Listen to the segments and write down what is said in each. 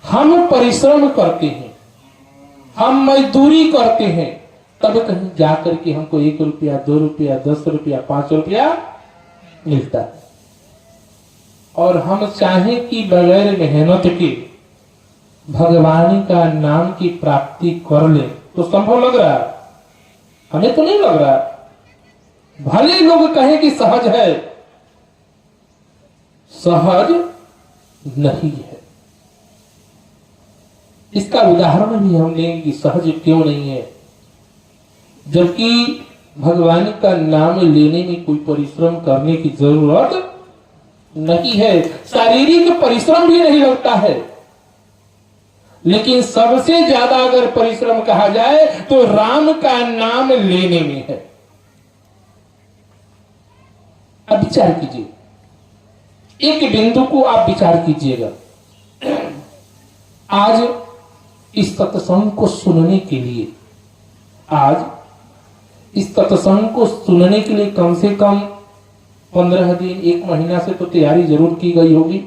हम परिश्रम करते हैं, हम मजदूरी करते हैं, तब कहीं जाकर के हमको 1 रुपया, 2 रुपया, 10 रुपया, 5 रुपया मिलता है। और हम चाहें कि बगैर मेहनत के भगवान का नाम की प्राप्ति कर ले तो संभव लग रहा है? हमें तो नहीं लग रहा। भले लोग कहें कि सहज है, सहज नहीं है। इसका उदाहरण भी हम लेंगे कि सहज क्यों नहीं है, जबकि भगवान का नाम लेने में कोई परिश्रम करने की जरूरत नहीं है, शारीरिक परिश्रम भी नहीं लगता है। लेकिन सबसे ज्यादा अगर परिश्रम कहा जाए तो राम का नाम लेने में है। अब विचार कीजिए, एक बिंदु को आप विचार कीजिएगा। आज इस सत्संग को सुनने के लिए, आज इस सत्संग को सुनने के लिए कम से कम 15 दिन, 1 महीना से तो तैयारी जरूर की गई होगी।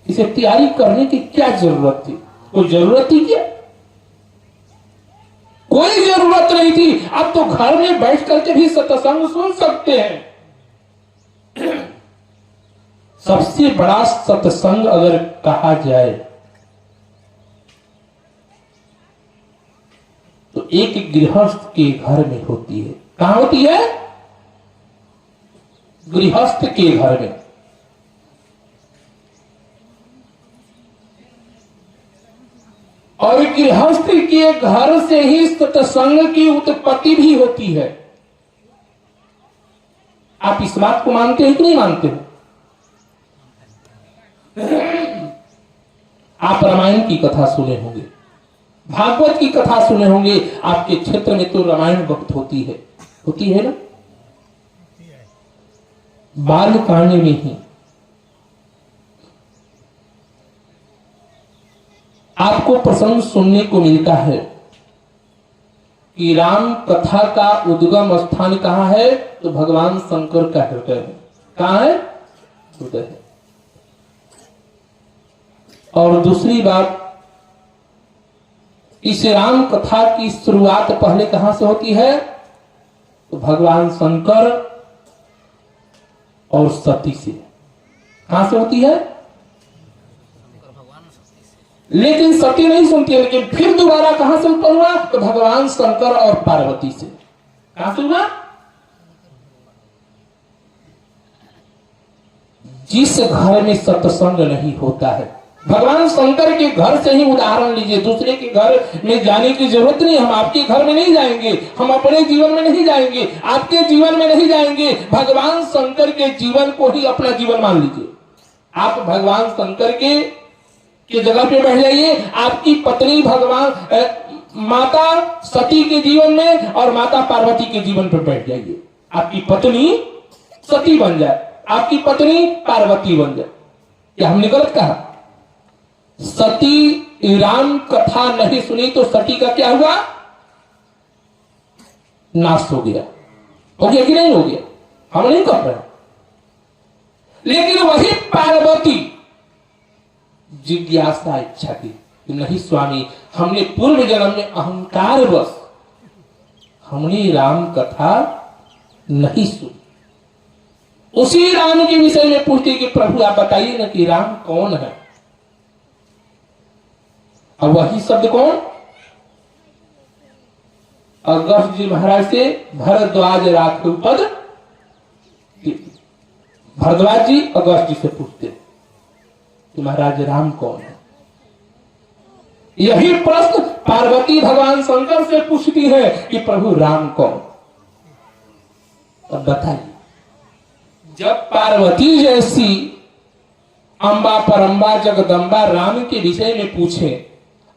इसे तैयारी करने की क्या जरूरत थी? कोई जरूरत थी क्या? कोई जरूरत नहीं थी। अब तो घर में बैठ करके भी सत्संग सुन सकते हैं। सबसे बड़ा सत्संग अगर कहा जाए तो एक गृहस्थ के घर में होती है। कहां होती है? गृहस्थ के घर में। और गृहस्थ के घर से ही सत्संग की उत्पत्ति भी होती है। आप इस बात को मानते हैं कि नहीं मानते हो? आप रामायण की कथा सुने होंगे, भागवत की कथा सुने होंगे। आपके क्षेत्र में तो रामायण बहुत होती है ना? बालकांड में ही आपको प्रसंग सुनने को मिलता है कि राम कथा का उद्गम स्थान कहां है? तो भगवान शंकर का हृदय है। कहां है? हृदय है। और दूसरी बात, इस राम कथा की शुरुआत पहले कहां से होती है? तो भगवान शंकर और सती से। कहां से होती है? लेकिन सती नहीं सुनती है। लेकिन फिर दोबारा कहां से उत्पन्न हुआ? तो भगवान शंकर और पार्वती से। कहां से हुआ? जिस घर में सत्संग नहीं होता है, भगवान शंकर के घर से ही उदाहरण लीजिए। दूसरे के घर में जाने की जरूरत नहीं। हम आपके घर में नहीं जाएंगे, हम अपने जीवन में नहीं जाएंगे, आपके जीवन में नहीं जाएंगे। भगवान शंकर के जीवन को ही अपना जीवन मान लीजिए। आप भगवान शंकर के जगह पे बैठ जाइए। आपकी पत्नी भगवान माता सती के जीवन में और माता पार्वती के जीवन पर बैठ जाइए। आपकी पत्नी सती बन जाए, आपकी पत्नी पार्वती बन जाए। क्या हमने गलत कहा? सती राम कथा नहीं सुनी तो सती का क्या हुआ? नाश हो गया। हो गया कि नहीं हो गया? हम नहीं कह रहे। लेकिन वही पार्वती जिज्ञासा इच्छा की कि नहीं स्वामी, हमने पूर्व जन्म में अहंकार बस हमने राम कथा नहीं सुनी। उसी राम के विषय में पूछती कि प्रभु आप बताइए ना कि राम कौन है? और वही शब्द कौन? अगस्त जी महाराज से भरद्वाज राखू पद। भरद्वाज जी अगस्त जी से पूछते कि महाराज राम कौन है? यही प्रश्न पार्वती भगवान शंकर से पूछती है कि प्रभु राम कौन? अब बताइए, जब पार्वती जैसी अम्बा परम्बा जगदम्बा राम के विषय में पूछे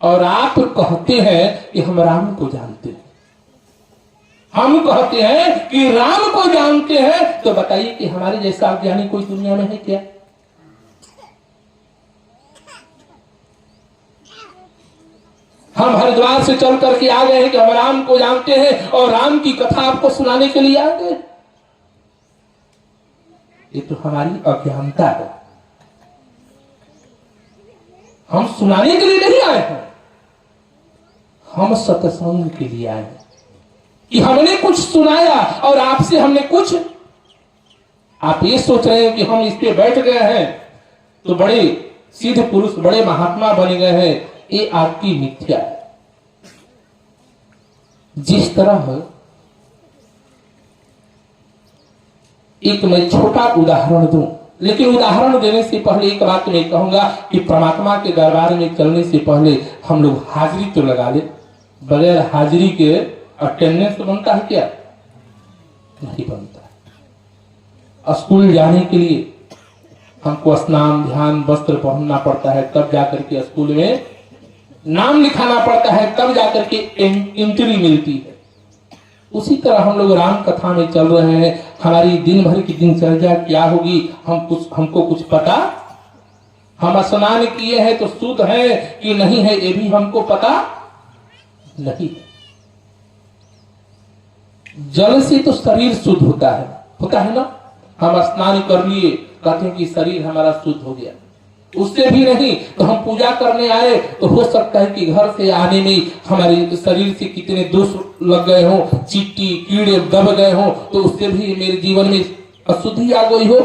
और आप कहते हैं कि हम राम को जानते हैं, हम कहते हैं कि राम को जानते हैं, तो बताइए कि हमारे जैसा अज्ञानी कोई दुनिया में है क्या? हम हरिद्वार से चल करके आ गए हैं कि हम राम को जानते हैं और राम की कथा आपको सुनाने के लिए आ गए। ये तो हमारी अज्ञानता है। हम सुनाने के लिए नहीं आए हैं, हम सत्संग के लिए आए हैं कि हमने कुछ सुनाया और आपसे हमने कुछ, आप ये सोच रहे हैं कि हम इस पे बैठ गए हैं तो बड़े सिद्ध पुरुष, बड़े महात्मा बन गए हैं, ये आपकी मिथ्या है। जिस तरह एक मैं छोटा उदाहरण दूं, लेकिन उदाहरण देने से पहले एक बात मैं कहूंगा कि परमात्मा के दरबार में चलने से पहले हम लोग हाजिरी तो लगा ले। बगैर हाजिरी के अटेंडेंस बनता है क्या? नहीं बनता है। स्कूल जाने के लिए हमको स्नान, ध्यान, वस्त्र पहनना पड़ता है, तब जाकर के स्कूल में नाम लिखाना पड़ता है, तब जाकर के एंट्री मिलती है। उसी तरह हम लोग राम कथा में चल रहे हैं। हमारी दिन भर की दिनचर्या क्या होगी हमको कुछ पता? हम स्नान किए हैं तो शुद्ध है कि नहीं है ये भी हमको पता नहीं। जल से तो शरीर शुद्ध होता है ना। हम स्नान कर लिए, कहते हैं कि शरीर हमारा शुद्ध हो गया, उससे भी नहीं तो हम पूजा करने आए तो हो सकता है कि घर से आने में हमारे शरीर से कितने दोष लग गए हो, चींटी कीड़े दब गए हो, तो उससे भी मेरे जीवन में अशुद्धि आ गई हो।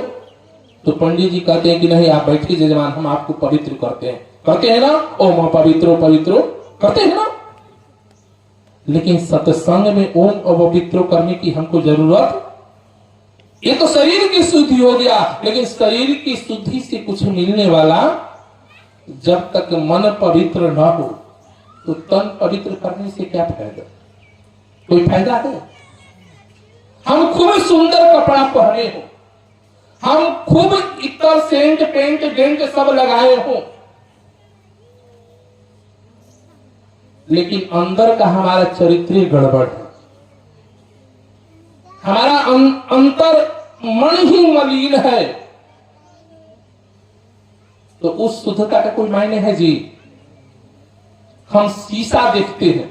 तो पंडित जी कहते हैं कि नहीं, आप बैठिए जजमान, हम आपको पवित्र करते हैं ना, ओम पवित्रो पवित्रो करते हैं ना। लेकिन सत्संग में ओम अपवित्रो करने की हमको जरूरत, ये तो शरीर की शुद्धि हो गया, लेकिन शरीर की शुद्धि से कुछ मिलने वाला, जब तक मन पवित्र न हो तो तन पवित्र करने से क्या फायदा? कोई फायदा है? हम खूब सुंदर कपड़ा पहने हो, हम खूब इतर सेंट पेंट डेंट सब लगाए हो, लेकिन अंदर का हमारा चरित्र गड़बड़ है, हमारा अंतर मन ही मलिन है, तो उस शुद्धता का कोई मायने है जी? हम शीशा देखते हैं,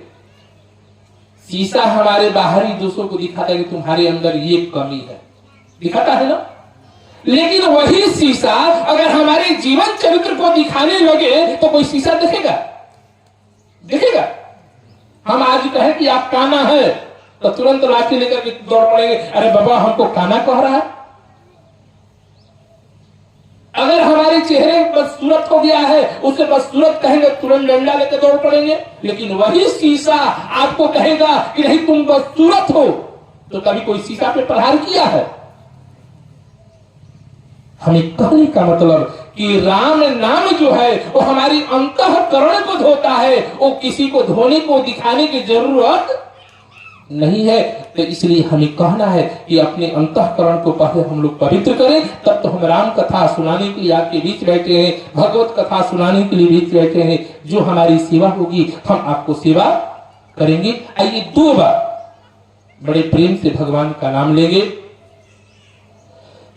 शीशा हमारे बाहरी दोषों को दिखाता है कि तुम्हारे अंदर ये कमी है, दिखाता है ना। लेकिन वही शीशा अगर हमारे जीवन चरित्र को दिखाने लगे तो कोई शीशा देखेगा? हम आज कहें कि आप काना है तो तुरंत लाठी लेकर के दौड़ पड़ेंगे, अरे बाबा हमको काना कह रहा है। अगर हमारे चेहरे में बदसूरत हो गया है, उसे बदसूरत कहेंगे, तुरंत डंडा लेकर दौड़ पड़ेंगे। लेकिन वही शीशा आपको कहेगा कि नहीं तुम बदसूरत हो, तो कभी कोई शीशा पे प्रहार किया है? हमें कहने का मतलब कि राम नाम जो है वो हमारी अंतःकरण को धोता है, वो किसी को धोने को दिखाने की जरूरत नहीं है। तो इसलिए हमें कहना है कि अपने अंतःकरण को पहले हम लोग पवित्र करें, तब तो हम राम कथा सुनाने के लिए आपके बीच बैठे हैं, भगवत कथा सुनाने के लिए बीच बैठे हैं। जो हमारी सेवा होगी हम आपको सेवा करेंगे। आइए 2 बार बड़े प्रेम से भगवान का नाम लेंगे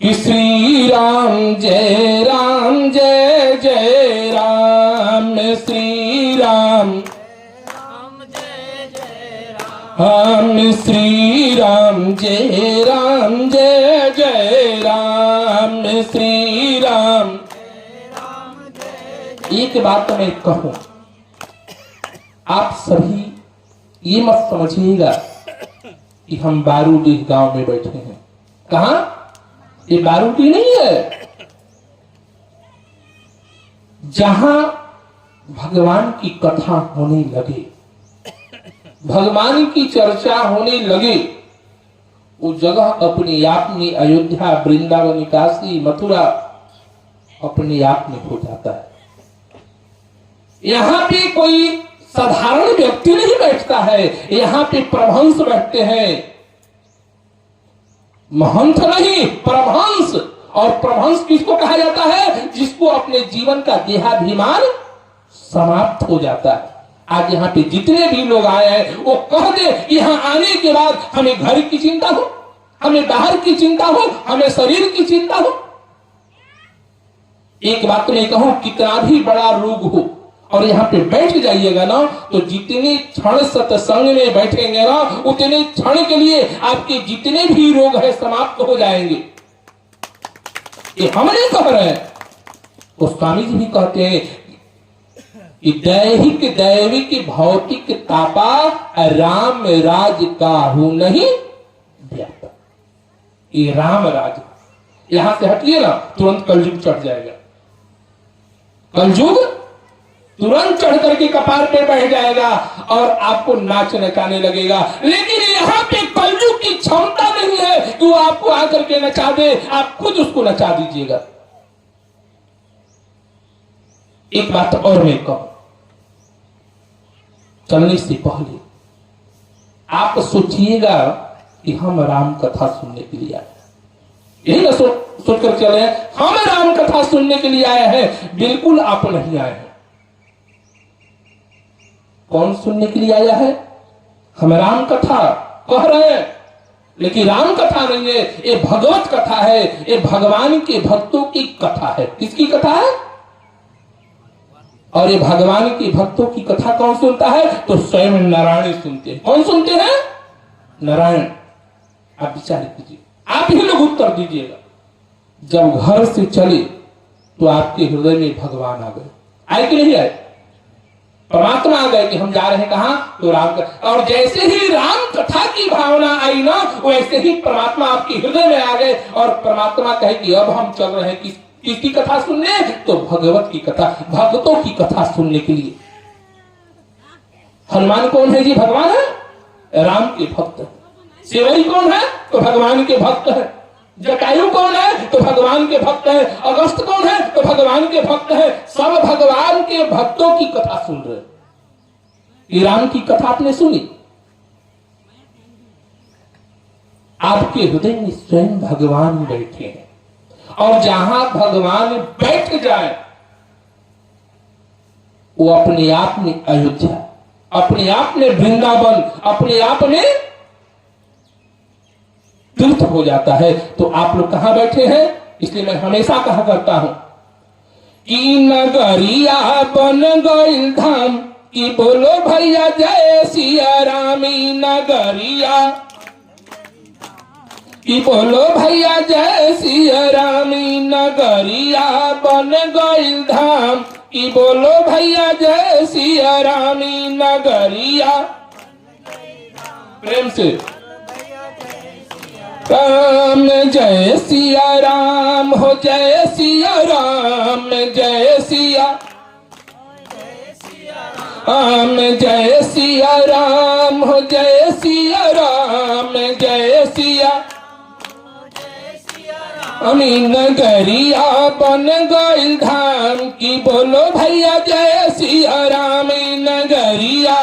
कि श्री राम जय जय राम, श्री राम हम, श्री राम जय जय राम, श्री राम। एक बात मैं कहूं, आप सभी ये मत समझिएगा कि हम बारूडीह गांव में बैठे हैं। कहां? ये बारूदी नहीं है। जहां भगवान की कथा होने लगे, भगवान की चर्चा होने लगे, वो जगह अपने आप में अयोध्या, वृंदावन, काशी, मथुरा अपने आप में हो जाता है। यहाँ पे कोई साधारण व्यक्ति नहीं बैठता है, यहाँ पे परमहंस बैठते हैं, महंत नहीं, परमहंस। और परमहंस किसको कहा जाता है? जिसको अपने जीवन का देहाभिमान समाप्त हो जाता है। आज यहाँ पे जितने भी लोग आए हैं वो कह दे, यहाँ आने के बाद हमें घर की चिंता हो, हमें बाहर की चिंता हो, हमें शरीर की चिंता हो। एक बात मैं कहूं, कितना भी बड़ा रोग हो और यहाँ पे बैठ जाइएगा ना, तो जितने क्षण सत्संग में बैठेंगे ना, उतने क्षण के लिए आपके जितने भी रोग है समाप्त हो जाएंगे। ये हम नहीं कह रहे हैं, वो स्वामी जी भी कहते हैं कि दैहिक दैविक भौतिक तापा राम राज काहू नहीं व्यापा। ये राम राज, यहां से हटिए ना तुरंत कलयुग चढ़ जाएगा। कलयुग तुरंत चढ़ करके कपार पे बैठ जाएगा और आपको नाच नचाने लगेगा। लेकिन यहाँ पे कलयुग की क्षमता नहीं है कि वो आपको आकर के नचा दे, आप खुद उसको नचा दीजिएगा। एक बात और मैं कहूं, चलने से पहले आप सोचिएगा कि हम राम कथा सुनने के लिए आए, यही ना सोच कर चले हम राम कथा सुनने के लिए आए हैं। बिल्कुल आप नहीं आए हैं। कौन सुनने के लिए आया है? हम राम कथा कह रहे हैं, लेकिन राम कथा नहीं है, ये भगवत कथा है, ये भगवान के भक्तों की कथा है। किसकी कथा है? और ये भगवान के भक्तों की कथा कौन सुनता है? तो स्वयं नारायण सुनते हैं। कौन सुनते हैं? नारायण। आप विचार कीजिए, आप ही लोग उत्तर दीजिएगा। जब घर से चले तो आपके हृदय में भगवान आ गए, आए कि नहीं आए? परमात्मा आ गए कि हम जा रहे हैं कहां? तो राम कथा। और जैसे ही राम कथा की भावना आई ना, वैसे ही परमात्मा आपके हृदय में आ गए और परमात्मा कहे कि अब हम चल रहे हैं किसकी कथा सुनने? तो भगवत की कथा, भक्तों की कथा सुनने के लिए। हनुमान कौन है जी? भगवान है, राम के भक्त है। सेवई कौन है? तो भगवान के भक्त है। जटायु कौन है? तो भगवान के भक्त है। अगस्त कौन है? तो भगवान के भक्त है। सब भगवान के भक्तों की कथा सुन रहे। ये राम की कथा आपने सुनी, आपके हृदय में स्वयं भगवान बैठे हैं। और जहां भगवान बैठ जाए वो अपने आप में अयोध्या, अपने आप में वृंदावन, अपने आप में तीर्थ हो जाता है। तो आप लोग कहां बैठे हैं? इसलिए मैं हमेशा कहा करता हूं कि नगरिया बन गइल धाम, कि बोलो भैया जय सिया रामी। नगरिया कि बोलो भैया जय सिया रामी। नगरिया बन गइल धाम, कि बोलो भैया जय सिया रामी। नगरिया, प्रेम से राम जय सिया राम हो, जय सिया राम, जय सिया राम, जय सिया राम हो, जय सिया राम, जय सिया। अमी नगरिया बन गइल धाम, की बोलो भैया जय सिया राम। नगरिया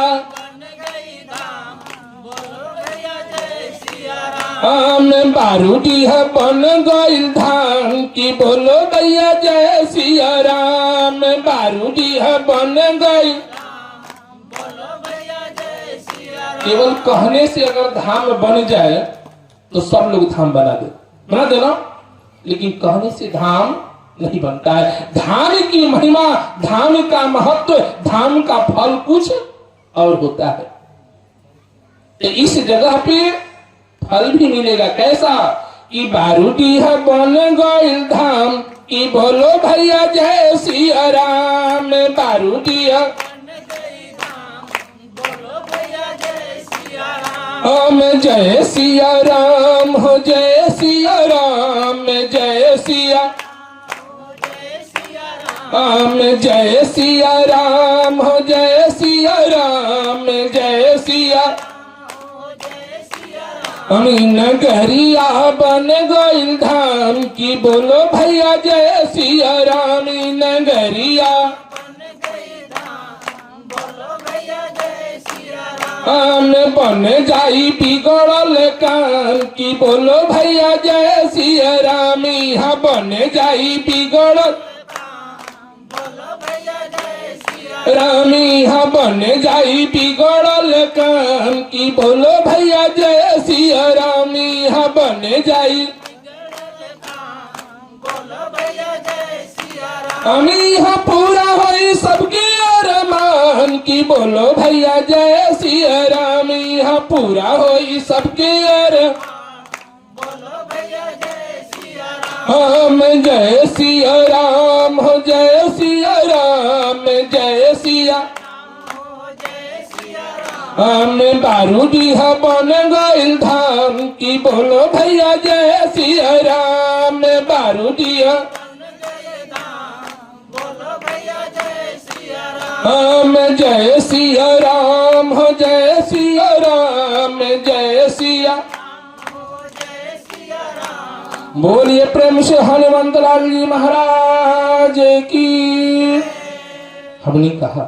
आम बारूदी है बन गइल धाम, की बोलो भैया जय सिया राम। बारूदी है बन गइल। केवल कहने से अगर धाम बन जाए तो सब लोग धाम बना देना, लेकिन कहने से धाम नहीं बनता है। धाम की महिमा, धाम का महत्व, धाम का फल कुछ और होता है। तो इस जगह पे फल भी मिलेगा। कैसा? कि बारूदी है बन गइल धाम, कि बोलो भैया जय सिया राम। बारूदी है हम जय सिया राम हो, जय सिया राम, जय सिया राम, जय सिया राम हो, जय सिया राम, जय सिया। अमी नगरिया बन गइल धाम, की बोलो भैया जय सिया राम। नगरिया आम बन जाई बिगड़ल काम, की बोलो भैया जय सिया राम। यहाँ बन जाई बिगड़ल राम, यहाँ बन जाई बिगड़ल काम, की बोलो भैया जय सिया राम। यहाँ बन जाई अमी यहाँ पूरा होई सबके अरमान, की बोलो भैया जय सिया राम। यहाँ पूरा होई सबके राम जय सिया राम हो जय सिया राम जय सिया में बारूदी है बन गइल धाम की बोलो भैया जय सिया राम बारूदी है जय सिया राम हो जय सिया राम जय सिया बोलिए प्रेम से हनुमंत लाल जी महाराज की। हमने कहा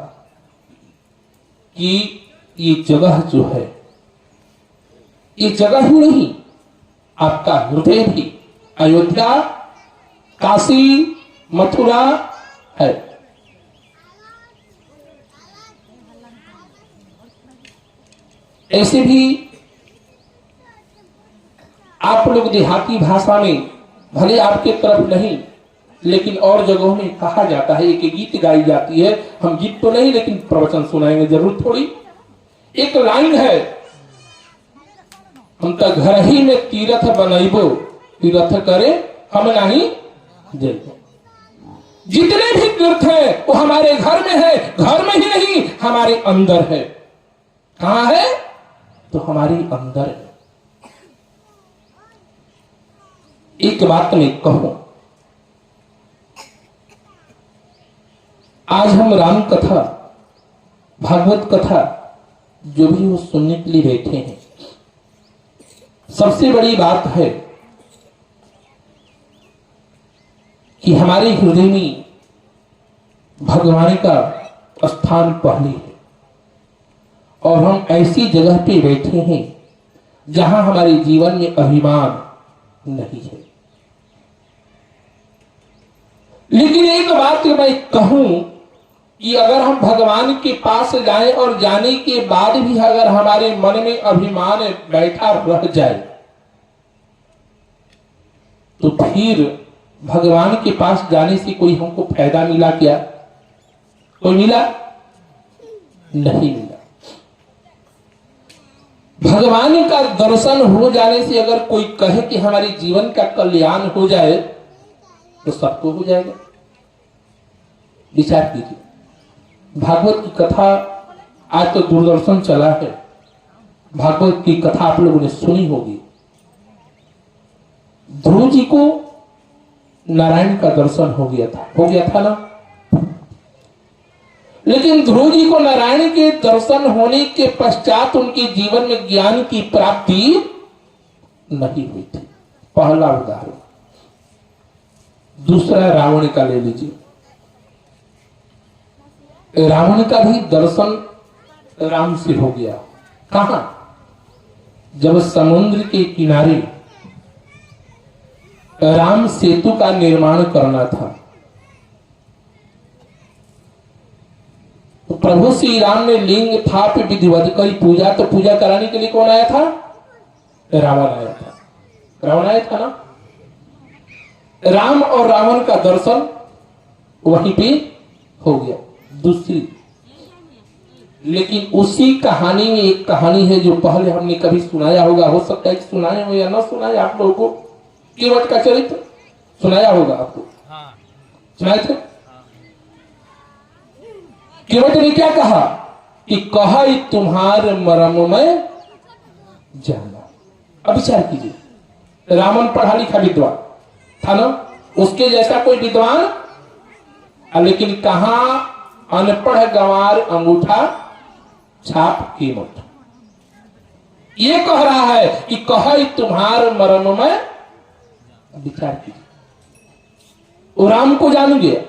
कि ये जगह जो है, ये जगह ही नहीं, आपका हृदय भी अयोध्या, काशी, मथुरा है। ऐसे भी आप लोग देहाती भाषा में, भले आपके तरफ नहीं, लेकिन और जगहों में कहा जाता है, एक गीत गाई जाती है। हम गीत तो नहीं लेकिन प्रवचन सुनाएंगे जरूर थोड़ी। एक लाइन है, हम तो घर ही में तीर्थ बनैबो, तीर्थ करे हम नहीं देबो। जितने भी तीर्थ है वो हमारे घर में है, घर में ही नहीं हमारे अंदर है। कहां है? तो हमारे अंदर है। एक बात मैं कहूं, आज हम राम कथा, भागवत कथा जो भी वो सुनने के लिए बैठे हैं, सबसे बड़ी बात है कि हमारे हृदय में भगवान का स्थान पहले है और हम ऐसी जगह पे बैठे हैं जहां हमारे जीवन में अभिमान नहीं है। लेकिन एक बात मैं कहूं कि अगर हम भगवान के पास जाएं और जाने के बाद भी अगर हमारे मन में अभिमान बैठा रह जाए तो फिर भगवान के पास जाने से कोई हमको फायदा मिला क्या? कोई मिला? नहीं मिला। भगवान का दर्शन हो जाने से अगर कोई कहे कि हमारे जीवन का कल्याण हो जाए तो सबको हो जाएगा। विचार कीजिए, भागवत की कथा आज तो दूरदर्शन चला है, भागवत की कथा आप लोगों ने सुनी होगी। ध्रुव जी को नारायण का दर्शन हो गया था ना। लेकिन ध्रुव जी को नारायण के दर्शन होने के पश्चात उनके जीवन में ज्ञान की प्राप्ति नहीं हुई थी। पहला उदाहरण। दूसरा रावण का ले लीजिए। रावण का भी दर्शन राम से हो गया। कहां? जब समुद्र के किनारे राम सेतु का निर्माण करना था तो प्रभु श्री राम ने लिंग थाप विधिवत करी पूजा। तो पूजा कराने के लिए कौन आया था? रावण आया था। रावण आया था ना। राम और रावण का दर्शन वहीं पे हो गया। दूसरी, लेकिन उसी कहानी में एक कहानी है जो पहले हमने कभी सुनाया होगा, हो सकता है कि सुनाए हो या ना सुनाए आप लोगों को। केवट का चरित्र सुनाया होगा आपको। सुनाए थे? केवट ने क्या कहा कि कहा तुम्हारे मरम में जाना। अब विचार कीजिए, रावण पढ़ा लिखा विद्वान था ना, उसके जैसा कोई विद्वान, लेकिन कहा अनपढ़ गंवार अंगूठा छाप कीमत। ये कह रहा है कि कह तुम्हार मरम में। विचार कीजिए, वो राम को जान गया।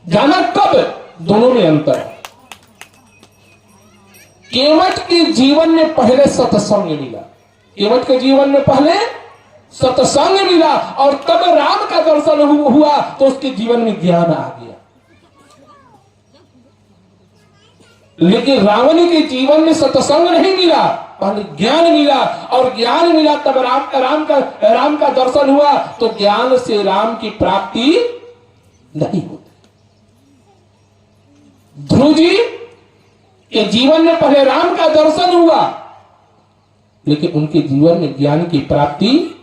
जाना कब? दोनों में अंतर है। केवट के जीवन में पहले सत्संग मिला। केवट के जीवन में पहले सत्संग मिला और तब राम का दर्शन हुआ तो उसके जीवन में ज्ञान आ गया। लेकिन रावण के जीवन में सत्संग नहीं मिला, पहले ज्ञान मिला और ज्ञान मिला तब राम का दर्शन हुआ। तो ज्ञान से राम की प्राप्ति नहीं होती। ध्रुव जी के जीवन में पहले राम का दर्शन हुआ, लेकिन उनके जीवन में ज्ञान की प्राप्ति,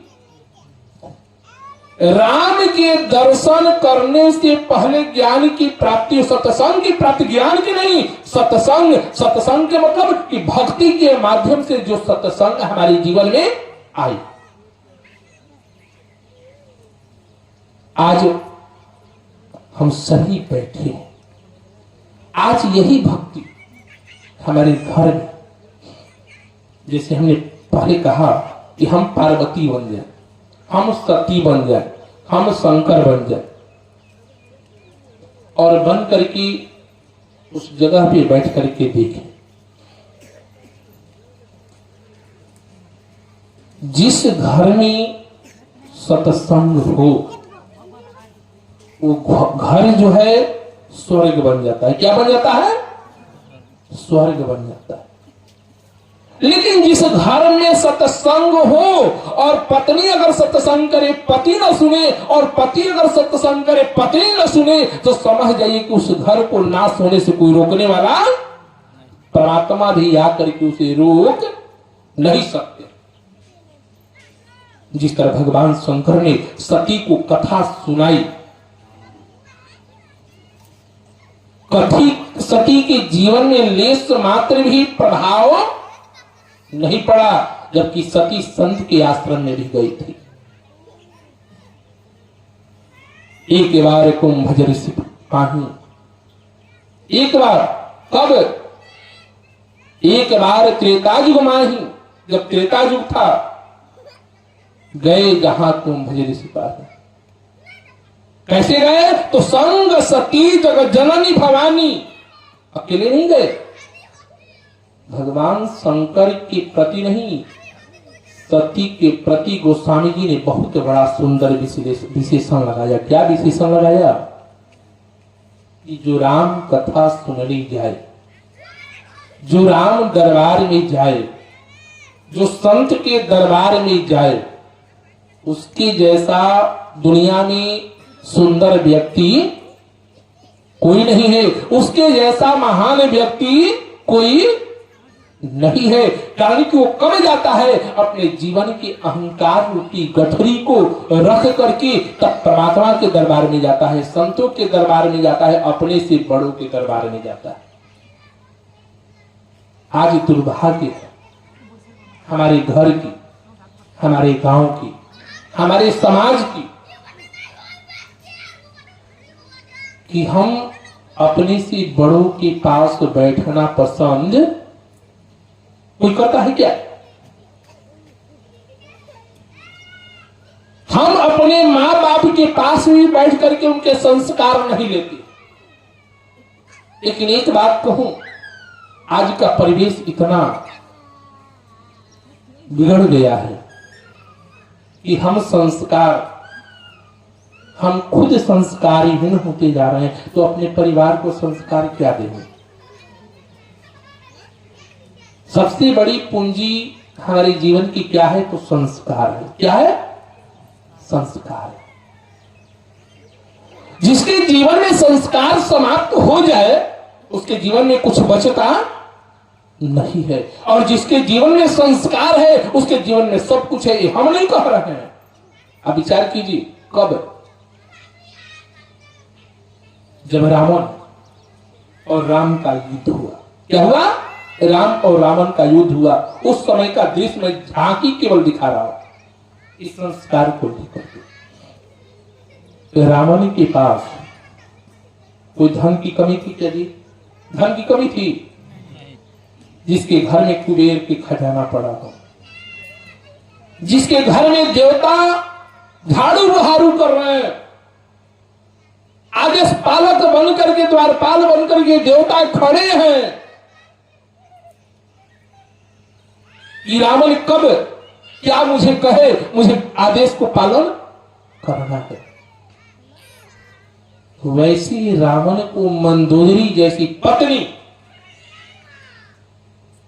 राम के दर्शन करने से पहले ज्ञान की प्राप्ति, सत्संग की प्राप्ति, ज्ञान की नहीं, सत्संग। सत्संग के मतलब कि भक्ति के माध्यम से जो सत्संग हमारे जीवन में आई। आज हम सभी बैठे हैं, आज यही भक्ति हमारे घर में, जैसे हमने पहले कहा कि हम पार्वती बन जाए, हम सती बन जाए, हम शंकर बन जाए, और बन करके उस जगह पे बैठ करके देखें। जिस घर में सत्संग हो वो घर जो है स्वर्ग बन जाता है। क्या बन जाता है? स्वर्ग बन जाता है। लेकिन जिस घर में सत्संग हो और पत्नी अगर सत्संग करे पति न सुने, और पति अगर सत्संग करे पत्नी न सुने, तो समझ जाइए कि उस घर को नाश होने से कोई रोकने वाला, परमात्मा भी आकर के उसे रोक नहीं सकते। जिस तरह भगवान शंकर ने सती को कथा सुनाई, सती के जीवन में लेस मात्र भी प्रभाव नहीं पड़ा, जबकि सती संत के आश्रम में भी गई थी। एक बार कुंभ ऋषि पाही, एक बार कब? एक बार त्रेतायुग माही, जब त्रेतायुग था, गए जहां कुंभ ऋषि पाही। कैसे गए? तो संग सती जगत जननी भवानी, अकेले नहीं गए, भगवान शंकर के प्रति नहीं, सती के प्रति गोस्वामी जी ने बहुत बड़ा सुंदर विशेषण लगाया। क्या विशेषण लगाया? कि जो राम कथा सुननी जाए, जो राम दरबार में जाए, जो संत के दरबार में जाए, उसके जैसा दुनिया में सुंदर व्यक्ति कोई नहीं है, उसके जैसा महान व्यक्ति कोई नहीं है। कारण कि वो कब जाता है? अपने जीवन के अहंकार रूपी गठरी को रख करके तब परमात्मा के दरबार में जाता है, संतों के दरबार में जाता है, अपने से बड़ों के दरबार में जाता है। आज दुर्भाग्य है हमारे घर की, हमारे गांव की, हमारे समाज की, कि हम अपने से बड़ों के पास बैठना पसंद कोई करता है क्या? हम अपने माँ बाप के पास भी बैठ करके उनके संस्कार नहीं लेते। लेकिन एक बात कहूं, आज का परिवेश इतना बिगड़ गया है कि हम खुद संस्कारहीन होते जा रहे हैं, तो अपने परिवार को संस्कार क्या देंगे? सबसे बड़ी पूंजी हमारे जीवन की क्या है? तो संस्कार है। क्या है? संस्कार है। जिसके जीवन में संस्कार समाप्त हो जाए उसके जीवन में कुछ बचता नहीं है, और जिसके जीवन में संस्कार है उसके जीवन में सब कुछ है। हम नहीं कह रहे हैं, अब विचार कीजिए, कब? जब रावण और राम का युद्ध हुआ। क्या हुआ? राम और रावण का युद्ध हुआ। उस समय का देश में झांकी केवल दिखा रहा हूं इस संस्कार को लेकर के। रावण के पास कोई धन की कमी थी क्या जी? धन की कमी थी? जिसके घर में कुबेर के खजाना पड़ा हो, जिसके घर में देवता झाड़ू बहारू कर रहे हैं, आदेश पालक बन करके, द्वारपाल बन करके देवता खड़े हैं, कि रावण कब क्या मुझे कहे, मुझे आदेश को पालन करना है। वैसी रावण को मंदोदरी जैसी पत्नी,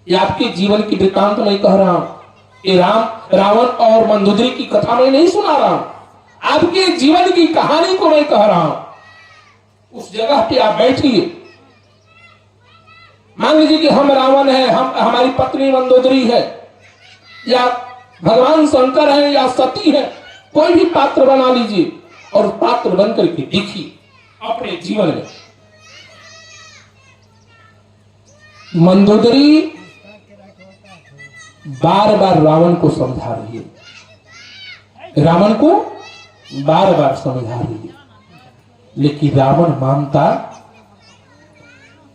ये आपके जीवन की वृत्तांत मैं कह रहा हूं, ये रावण और मंदोदरी की कथा मैं नहीं सुना रहा हूं, आपके जीवन की कहानी को मैं कह रहा हूं। उस जगह पे आप बैठिए, मान लीजिए कि हम रावण है, हमारी पत्नी मंदोदरी है, या भगवान शंकर हैं या सती हैं, कोई भी पात्र बना लीजिए और पात्र बनकर के देखिए अपने जीवन में। मंदोदरी बार बार रावण को समझा रही है, रावण को बार बार समझा रही है, लेकिन रावण मानता।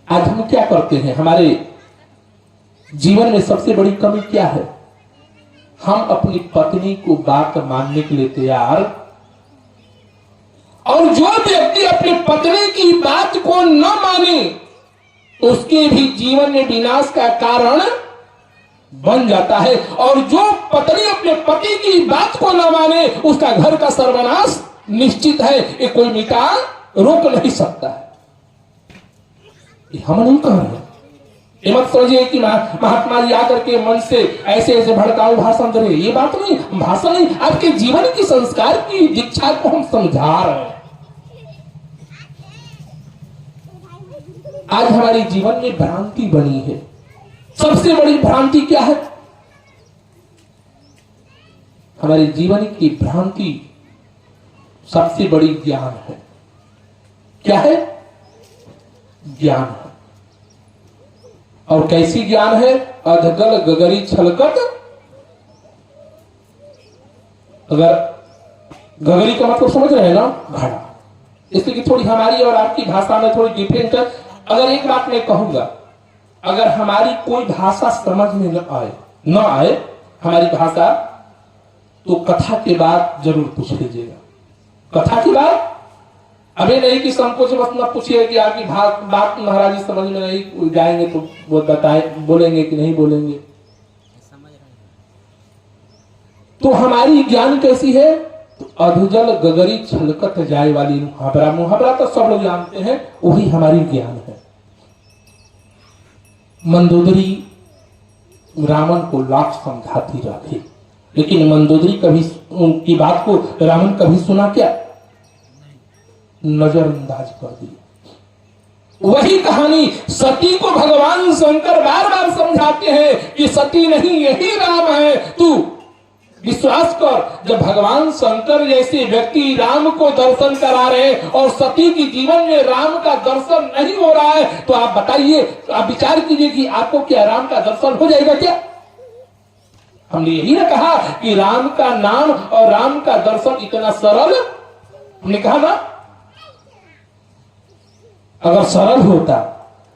आज हम क्या करते हैं, हमारे जीवन में सबसे बड़ी कमी क्या है? हम अपनी पत्नी को बात मानने के लिए तैयार, और जो व्यक्ति अपनी पत्नी की बात को न माने उसके भी जीवन में विनाश का कारण बन जाता है, और जो पत्नी अपने पति की बात को न माने उसका घर का सर्वनाश निश्चित है। ये कोई मिटा रोक नहीं सकता है। ये हम नहीं कह रहे। ये मत समझिए कि महात्मा जी आकर के मन से ऐसे ऐसे भड़काऊ भाषण दे रहे, ये बात नहीं, भाषण नहीं, आपके जीवन की संस्कार की दीक्षा को हम समझा रहे हैं। आज हमारे जीवन में भ्रांति बनी है। सबसे बड़ी भ्रांति क्या है? हमारे जीवन की भ्रांति सबसे बड़ी ज्ञान है। क्या है? ज्ञान है। और कैसी ज्ञान है? अधगल गगरी छलकत। अगर गगरी का मतलब समझ रहे हैं ना, घड़ा। इसलिए कि थोड़ी हमारी और आपकी भाषा में थोड़ी डिफरेंट है। अगर एक बात मैं कहूंगा, अगर हमारी कोई भाषा समझ में न आए हमारी भाषा, तो कथा के बाद जरूर पूछ लीजिएगा। कथा के बाद अभी नहीं कि संकोच बस न पूछिए कि आपकी बात महाराज जी समझ में नहीं जाएंगे तो वो बताए बोलेंगे कि नहीं बोलेंगे। तो हमारी ज्ञान कैसी है? तो अधजल गगरी छलकत जाए वाली मुहावरा, मुहावरा तो सब लोग जानते हैं, वही हमारी ज्ञान है। मंदोदरी रावण को लाख समझाती रही, लेकिन मंदोदरी कभी उनकी बात को रावण कभी सुना क्या? नजरअंदाज कर दिया। वही कहानी सती को भगवान शंकर बार बार समझाते हैं कि सती नहीं, यही राम है, तू विश्वास कर। जब भगवान शंकर जैसे व्यक्ति राम को दर्शन करा रहे और सती की जीवन में राम का दर्शन नहीं हो रहा है, तो आप बताइए, आप विचार कीजिए कि आपको क्या राम का दर्शन हो जाएगा क्या? हमने यही ना कहा कि राम का नाम और राम का दर्शन इतना सरल, हमने कहा ना, अगर सरल होता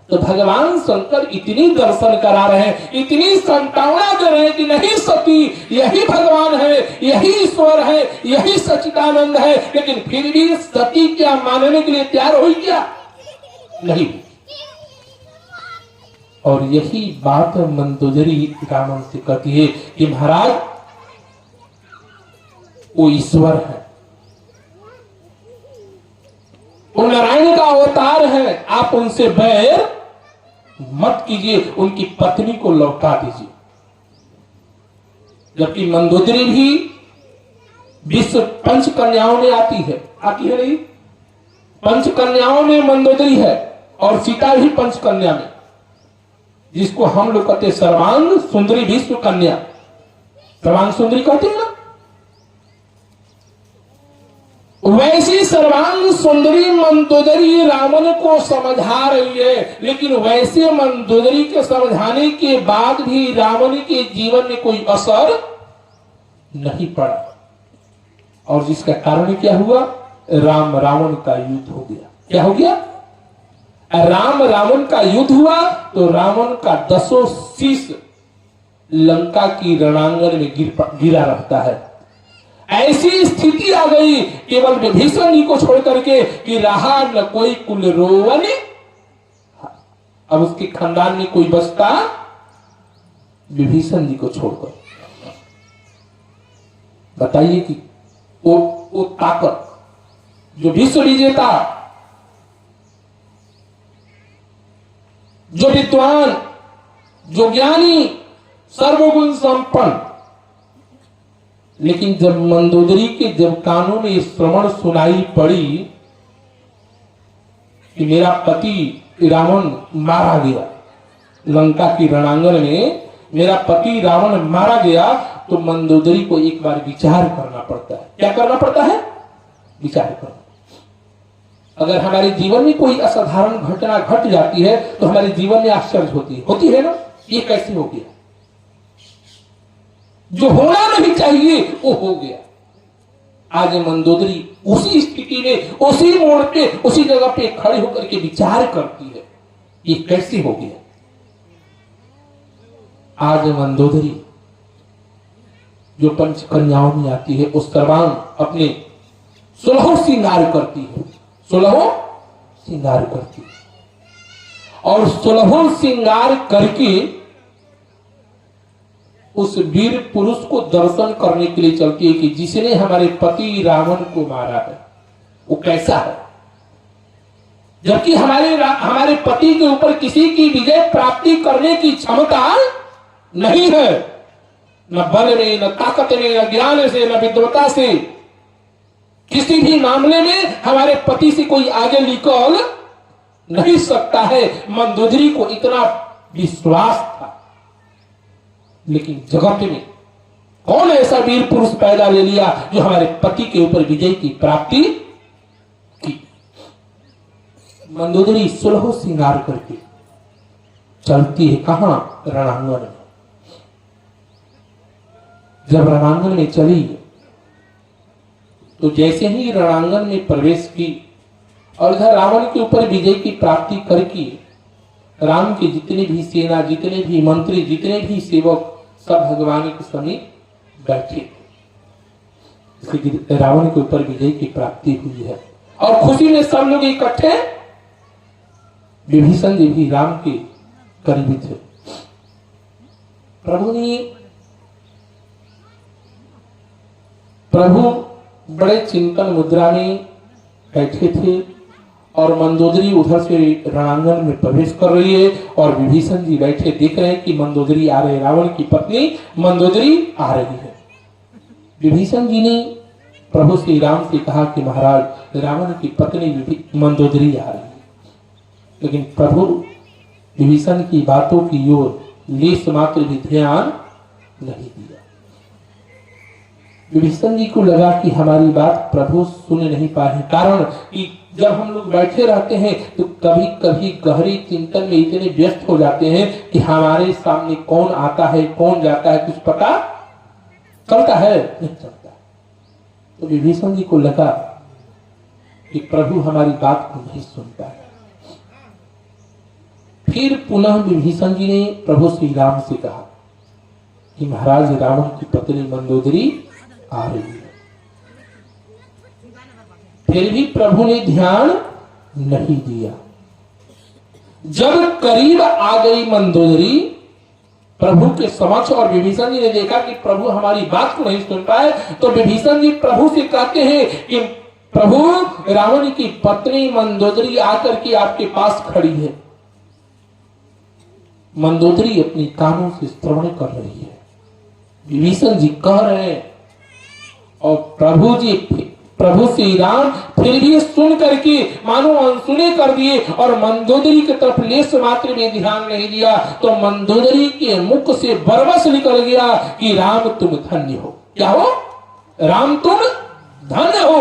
तो भगवान शंकर इतनी दर्शन करा रहे हैं, इतनी संतावना दे रहे हैं कि नहीं सती यही भगवान है, यही ईश्वर है, यही सच्चिदानंद है, लेकिन फिर भी सती क्या मानने के लिए तैयार हुई क्या? नहीं। और यही बात मंदोदरी रावण से कहती है कि महाराज वो ईश्वर है, वो नारायण का अवतार है, आप उनसे बैर मत कीजिए, उनकी पत्नी को लौटा दीजिए। जबकि मंदोदरी भी विश्व पंच कन्याओं में आती है नहीं? पंच कन्याओं में मंदोदरी है और सीता भी पंच कन्या में, जिसको हम लोग कहते सर्वांग सुंदरी विश्व कन्या, सर्वांग सुंदरी कहते हैं ना, वैसी सर्वांग सुंदरी मंदोदरी रावण को समझा रही है, लेकिन वैसे मंदोदरी के समझाने के बाद भी रावण के जीवन में कोई असर नहीं पड़ा। और जिसका कारण क्या हुआ? राम रावण का युद्ध हो गया। क्या हो गया? राम रावण का युद्ध हुआ तो रावण का 10 शीश लंका की रणांगण में गिरा रहता है। ऐसी स्थिति आ गई केवल विभीषण जी को छोड़ करके कि रहा न कोई कुल रोवन, अब उसके खानदान में कोई बचता विभीषण जी को छोड़कर। बताइए कि वो ताकत, जो विश्व विजेता, जो विद्वान, जो ज्ञानी, सर्वगुण संपन्न, लेकिन जब मंदोदरी के जब कानों में श्रवण सुनाई पड़ी कि मेरा पति रावण मारा गया लंका की रणांगण में, मेरा पति रावण मारा गया, तो मंदोदरी को एक बार विचार करना पड़ता है। क्या करना पड़ता है? विचार करना। अगर हमारे जीवन में कोई असाधारण घटना घट जाती है तो हमारे जीवन में आश्चर्य होती है ना, ये कैसे हो गया? जो होना नहीं चाहिए वो हो गया। आज मंदोदरी उसी स्थिति में, उसी मोड़ पे, उसी जगह पे खड़े होकर के विचार करती है, ये कैसे हो गया? आज मंदोदरी जो पंचकन्याओं में आती है, उस सर्वांग अपने 16 श्रृंगार करती है, 16 श्रृंगार करती है और 16 श्रृंगार करके उस वीर पुरुष को दर्शन करने के लिए चलती है कि जिसने हमारे पति रावण को मारा है वो कैसा है। जबकि हमारे पति के ऊपर किसी की विजय प्राप्ति करने की क्षमता नहीं है, न बल में, न ताकत में, न ज्ञान से, न विद्वता से। किसी भी मामले में हमारे पति से कोई आगे निकल नहीं सकता है। मंदोदरी को इतना विश्वास था, लेकिन जगत में कौन ऐसा वीर पुरुष पैदा ले लिया जो हमारे पति के ऊपर विजय की प्राप्ति की। मंदोदरी 16 श्रृंगार करके चलती है कहां? रणांगण में। जब रणांगण में चली तो जैसे ही रणांगण में प्रवेश की और इधर रावण के ऊपर विजय की प्राप्ति करके राम के जितने भी सेना, जितने भी मंत्री, जितने भी सेवक सब भगवान के समीप बैठे, इसलिए रावण के ऊपर विजय की प्राप्ति हुई है और खुशी में सब लोग इकट्ठे। विभीषण जी भी राम के करीबी थे। प्रभु बड़े चिंतन मुद्रा में बैठे थे और मंदोदरी उधर से रणांगण में प्रवेश कर रही है और विभीषण जी बैठे देख रहे हैं कि मंदोदरी आ रही है, रावण की पत्नी मंदोदरी आ रही है। विभीषण जी ने प्रभु श्री राम से कहा कि महाराज, रावण की पत्नी मंदोदरी आ रही है। लेकिन प्रभु विभीषण की बातों की ओर लेश मात्र भी ध्यान नहीं दिया। विभीषण जी को लगा कि हमारी बात प्रभु सुन नहीं पाए, कारण कि जब हम लोग बैठे रहते हैं तो कभी कभी गहरी चिंतन में इतने व्यस्त हो जाते हैं कि हमारे सामने कौन आता है, कौन जाता है, कुछ पता चलता है? नहीं चलता। तो विभीषण जी को लगा कि प्रभु हमारी बात को नहीं सुनता है। फिर पुनः विभीषण जी ने प्रभु श्री राम से कहा कि महाराज, रावण की पत्नी मंदोदरी आ रही है। फिर भी प्रभु ने ध्यान नहीं दिया। जब करीब आ गई मंदोदरी प्रभु के समक्ष और विभीषण जी ने देखा कि प्रभु हमारी बात को नहीं सुन पाए, तो विभीषण जी प्रभु से कहते हैं कि प्रभु, रावण की पत्नी मंदोदरी आकर के आपके पास खड़ी है। मंदोदरी अपनी कानों से श्रवण कर रही है। विभीषण जी कह रहे हैं और प्रभु श्री राम फिर भी सुन करके मानो अनसुने कर दिए और मंदोदरी की तरफ लेश मात्र में ध्यान नहीं दिया। तो मंदोदरी के मुख से बरबस निकल गया कि राम तुम धन्य हो। क्या हो? राम तुम धन्य हो।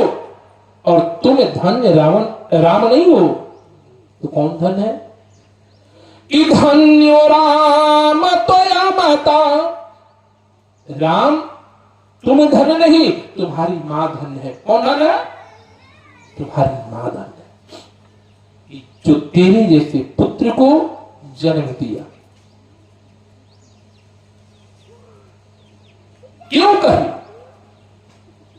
और तुम धन्य राम नहीं हो तो कौन धन्य है? कि धन्यो राम तोया माता। राम तुम धन्य नहीं, तुम्हारी मां धन्य है। कौन धन्य है? तुम्हारी मां धन्य है जो तेरे जैसे पुत्र को जन्म दिया। क्यों कहे?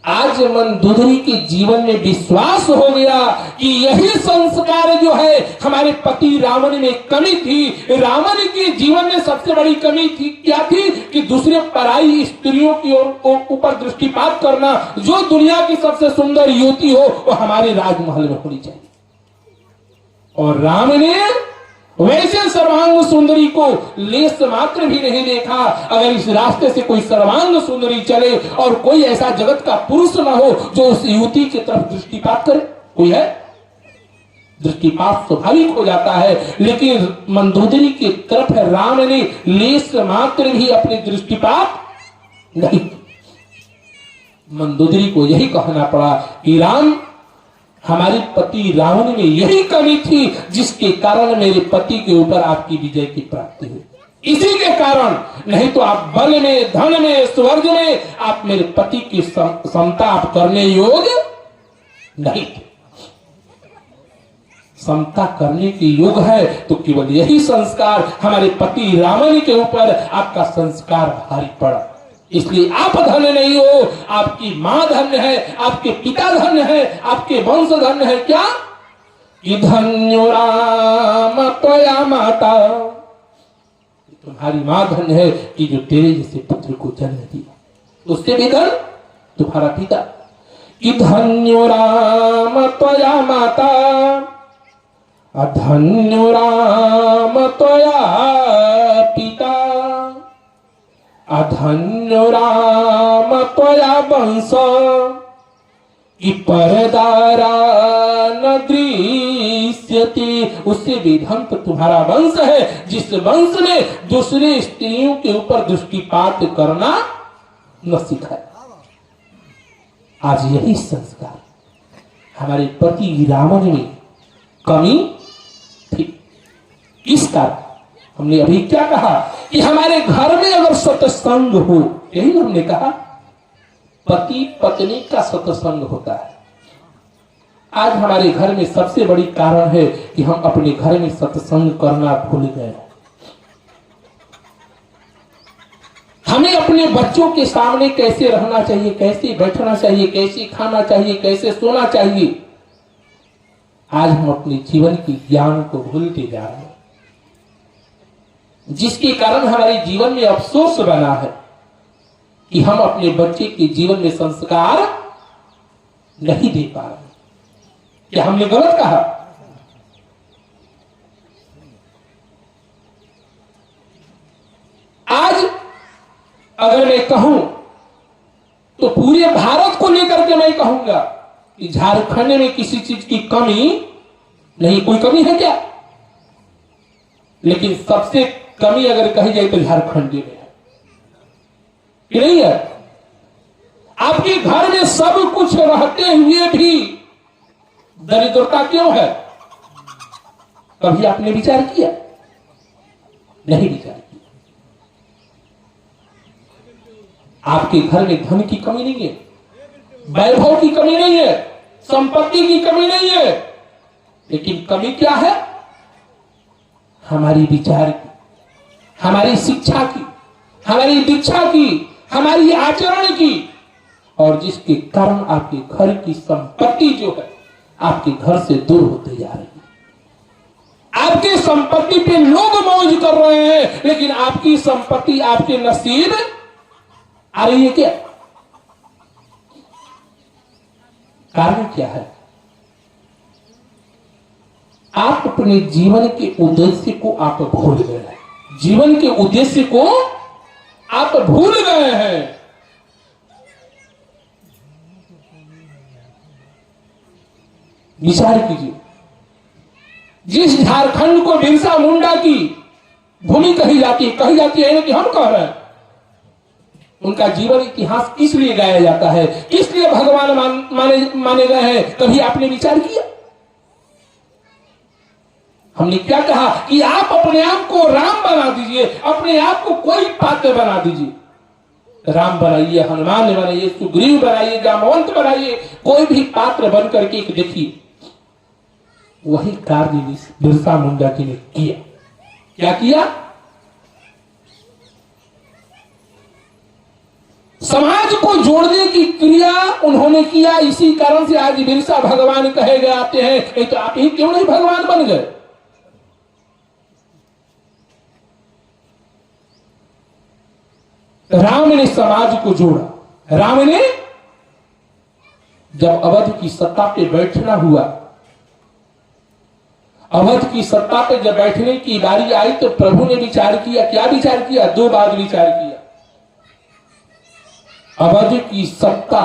आज मंदोदरी के जीवन में विश्वास हो गया कि यही संस्कार जो है हमारे पति रावण में कमी थी। रावण के जीवन में सबसे बड़ी कमी थी क्या थी? कि दूसरे पराई स्त्रियों की ओर ऊपर दृष्टिपात करना। जो दुनिया की सबसे सुंदर युवती हो वो हमारे राजमहल में होनी चाहिए। और राम ने वैसे सर्वांग सुंदरी को लेस मात्र भी नहीं देखा। अगर इस रास्ते से कोई सर्वांग सुंदरी चले और कोई ऐसा जगत का पुरुष न हो जो उस युवती की तरफ दृष्टिपात करे, कोई है? दृष्टिपात स्वाभाविक हो जाता है, लेकिन मंदोदरी की तरफ राम ने लेस मात्र भी अपनी दृष्टिपात नहीं। मंदोदरी को यही कहना पड़ा कि राम, हमारे पति रावण में यही कमी थी जिसके कारण मेरे पति के ऊपर आपकी विजय की प्राप्ति हुई। इसी के कारण, नहीं तो आप बल में, धन में, स्वर्ग में आप मेरे पति की समता आप करने योग्य नहीं थे। समता करने के योग है तो केवल यही संस्कार हमारे पति रावण के ऊपर आपका संस्कार भारी पड़ा। इसलिए आप धन्य नहीं हो, आपकी मां धन्य है, आपके पिता धन्य है, आपके वंश धन्य है। क्या कि धन्यो राम त्वया माता, तुम्हारी मां धन्य है कि जो तेरे जैसे पुत्र को जन्म दिया। उससे भी धन तुम्हारा पिता। कि धन्यो राम त्वया माता, अधन्यो राम त्वया पिता, अधन्यो राम त्वया वंश, कि परदारा न दृश्यति। उससे भी धन तो तुम्हारा वंश है, जिस वंश में दूसरे स्त्रियों के ऊपर दृष्टिपात करना न सिखाया। आज यही संस्कार हमारे पति रावण में कमी थी। इस कारण हमने अभी क्या कहा कि हमारे घर में अगर सत्संग हो, यही हमने कहा पति पत्नी का सत्संग होता है। आज हमारे घर में सबसे बड़ी कारण है कि हम अपने घर में सत्संग करना भूल गए। हमें अपने बच्चों के सामने कैसे रहना चाहिए, कैसे बैठना चाहिए, कैसे खाना चाहिए, कैसे सोना चाहिए, आज हम अपने जीवन के ज्ञान को भूलते जा रहे हैं, जिसके कारण हमारे जीवन में अफसोस बना है कि हम अपने बच्चे के जीवन में संस्कार नहीं दे पा रहे। क्या हमने गलत कहा? आज अगर मैं कहूं तो पूरे भारत को लेकर के मैं कहूंगा कि झारखंड में किसी चीज की कमी नहीं। कोई कमी है क्या? लेकिन सबसे कमी अगर कही जाए तो झारखंड में है कि नहीं है? आपके घर में सब कुछ रहते हुए भी दरिद्रता क्यों है? कभी आपने विचार किया? नहीं विचार किया। आपके घर में धन की कमी नहीं है, वैभव की कमी नहीं है, संपत्ति की कमी नहीं है, लेकिन कमी क्या है? हमारी विचार की, हमारी शिक्षा की, हमारी दीक्षा की, हमारी आचरण की, और जिसके कारण आपके घर की संपत्ति जो है आपके घर से दूर होते जा रही है। आपके संपत्ति पे लोग मौज कर रहे हैं, लेकिन आपकी संपत्ति आपके नसीब आ रही है क्या? कारण क्या है? आप अपने जीवन के उद्देश्य को आप भूल गए हैं। जीवन के उद्देश्य को आप भूल गए हैं। विचार कीजिए, जिस झारखंड को बिरसा मुंडा की भूमि कही जाती है ना कि हम कह रहे हैं, उनका जीवन इतिहास किस लिए गाया जाता है, किस लिए भगवान माने गए हैं? कभी आपने विचार किया? हमने क्या कहा कि आप अपने आप को राम बना दीजिए, अपने आप को कोई पात्र बना दीजिए। राम बनाइए, हनुमान बनाइए, सुग्रीव बनाइए, जामवंत बनाइए, कोई भी पात्र बन करके एक देखिए। वही कार्य बिरसा मुंडा जी ने किया। क्या किया? समाज को जोड़ने की क्रिया उन्होंने किया। इसी कारण से आज बिरसा भगवान कहे गए आते हैं। तो आप ही क्यों नहीं भगवान बन गए? राम ने समाज को जोड़ा। राम ने जब अवध की सत्ता पे बैठना हुआ, अवध की सत्ता पे जब बैठने की बारी आई तो प्रभु ने विचार किया। क्या विचार किया? दो बार विचार किया। अवध की सत्ता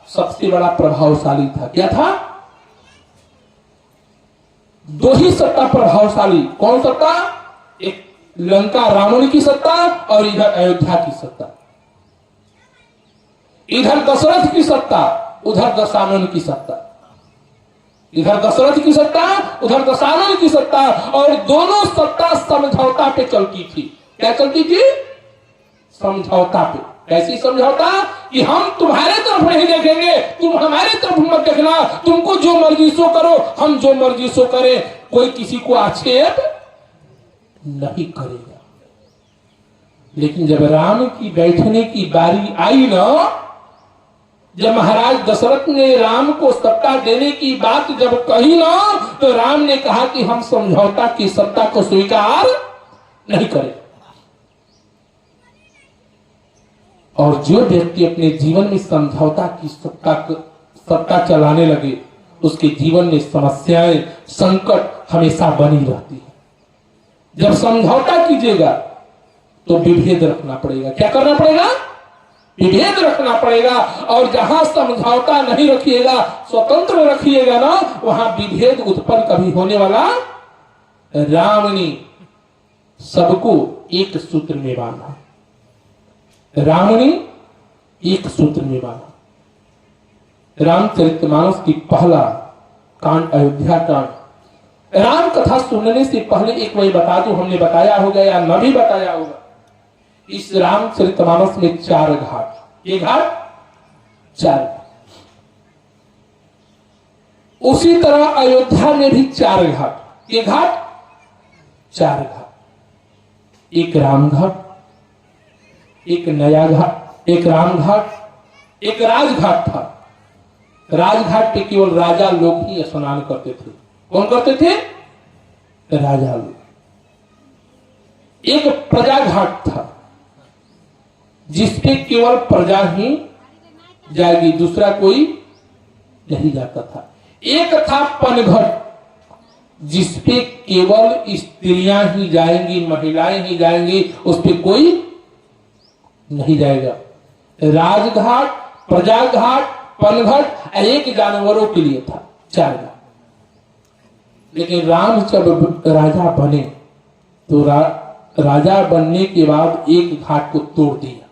सबसे बड़ा प्रभावशाली था। क्या था? दो ही सत्ता प्रभावशाली। कौन सत्ता? एक लंका रावण की सत्ता और इधर अयोध्या की सत्ता। इधर दशरथ की सत्ता, उधर दशानन की सत्ता। इधर दशरथ की सत्ता, उधर दशानन की सत्ता। और दोनों सत्ता समझौता पे चलती थी। क्या चलती थी? समझौता पे। कैसी समझौता? कि हम तुम्हारे तरफ नहीं देखेंगे, तुम हमारे तरफ मत देखना, तुमको जो मर्जी सो करो, हम जो मर्जी सो करें, कोई किसी को आक्षेप नहीं करेगा। लेकिन जब राम की बैठने की बारी आई ना, जब महाराज दशरथ ने राम को सत्ता देने की बात जब कही ना, तो राम ने कहा कि हम समझौता की सत्ता को स्वीकार नहीं करें। और जो व्यक्ति अपने जीवन में समझौता की सत्ता चलाने लगे, उसके जीवन में समस्याएं, संकट हमेशा बनी रहती है। जब समझौता कीजिएगा तो विभेद रखना पड़ेगा। क्या करना पड़ेगा? विभेद रखना पड़ेगा। और जहां समझौता नहीं रखिएगा, स्वतंत्र रखिएगा ना, वहां विभेद उत्पन्न कभी होने वाला। राम ने सबको एक सूत्र में बांधा। राम ने एक सूत्र में बांधा। रामचरितमानस की पहला कांड अयोध्या कांड। राम कथा सुनने से पहले एक वही बता दूं, हमने बताया होगा या न भी बताया होगा, इस रामचरितमानस में 4 घाट। ये घाट 4। उसी तरह अयोध्या में भी 4 घाट। ये घाट 4 घाट। एक राम घाट, एक नया घाट, एक राम घाट, एक राजघाट था। राजघाट पे केवल राजा लोग ही स्नान करते थे। कौन करते थे? राजा लोग। एक प्रजा घाट था, जिसपे केवल प्रजा ही जाएगी, दूसरा कोई नहीं जाता था। एक था पनघट, जिसपे केवल स्त्रियां ही जाएंगी, महिलाएं ही जाएंगी, उस पे कोई नहीं जाएगा। राजघाट, प्रजाघाट, पनघट एक जानवरों के लिए था। 4 घाट। लेकिन राम जब राजा बने तो राजा बनने के बाद एक घाट को तोड़ दिया।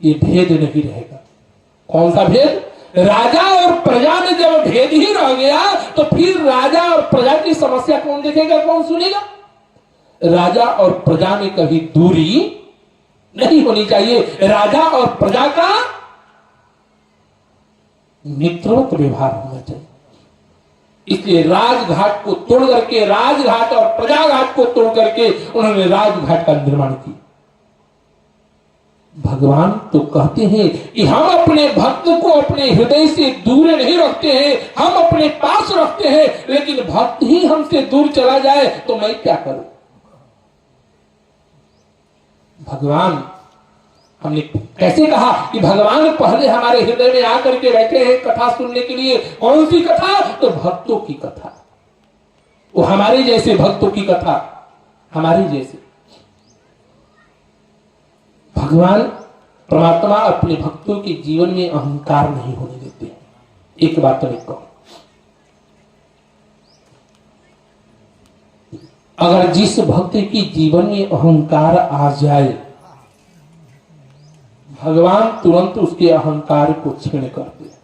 ये भेद नहीं रहेगा। कौन सा भेद? राजा और प्रजा में जब भेद ही रह गया तो फिर राजा और प्रजा की समस्या कौन देखेगा, कौन सुनेगा? राजा और प्रजा में कभी दूरी नहीं होनी चाहिए। राजा और प्रजा का मित्रों व्यवहार होना चाहिए। इसलिए राजघाट को तोड़ करके, राजघाट और प्रजाघाट को तोड़ करके उन्होंने राजघाट का निर्माण किया। भगवान तो कहते हैं कि हम अपने भक्त को अपने हृदय से दूर नहीं रखते हैं, हम अपने पास रखते हैं, लेकिन भक्त ही हमसे दूर चला जाए तो मैं क्या करूं? भगवान, हमने कैसे कहा कि भगवान पहले हमारे हृदय में आकर के बैठे हैं कथा सुनने के लिए। कौन सी कथा? तो भक्तों की कथा। वो हमारे जैसे भक्तों की कथा, हमारे जैसे। भगवान परमात्मा अपने भक्तों के जीवन में अहंकार नहीं होने देते। एक बात मैं कहूं, अगर जिस भक्त के जीवन में अहंकार आ जाए, भगवान तुरंत उसके अहंकार को क्षीण करते हैं।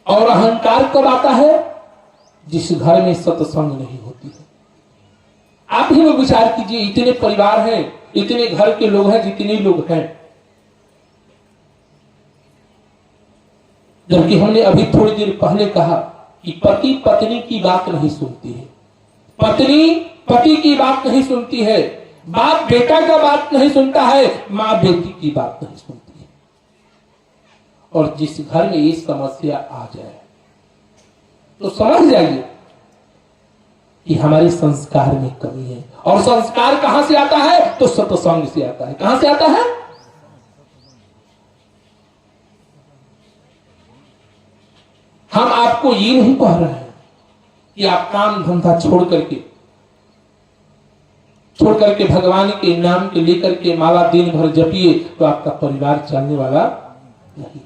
और अहंकार कब आता है? जिस घर में सत्संग नहीं होती है। आप ही लोग विचार कीजिए, इतने परिवार हैं, इतने घर के लोग हैं, जितने लोग हैं, जबकि हमने अभी थोड़ी देर पहले कहा कि पति पत्नी की बात नहीं सुनती है, पत्नी पति की बात नहीं सुनती है, बाप बेटा का बात नहीं सुनता है, मां बेटी की बात नहीं सुनती है। और जिस घर में ये समस्या आ जाए तो समझ जाइए कि हमारे संस्कार में कमी है। और संस्कार कहां से आता है? तो सत्संग से आता है। कहां से आता है? हम आपको ये नहीं कह रहे हैं कि आप काम धंधा छोड़ करके भगवान के नाम के लेकर के माला दिन भर जपिए तो आपका परिवार चलने वाला नहीं।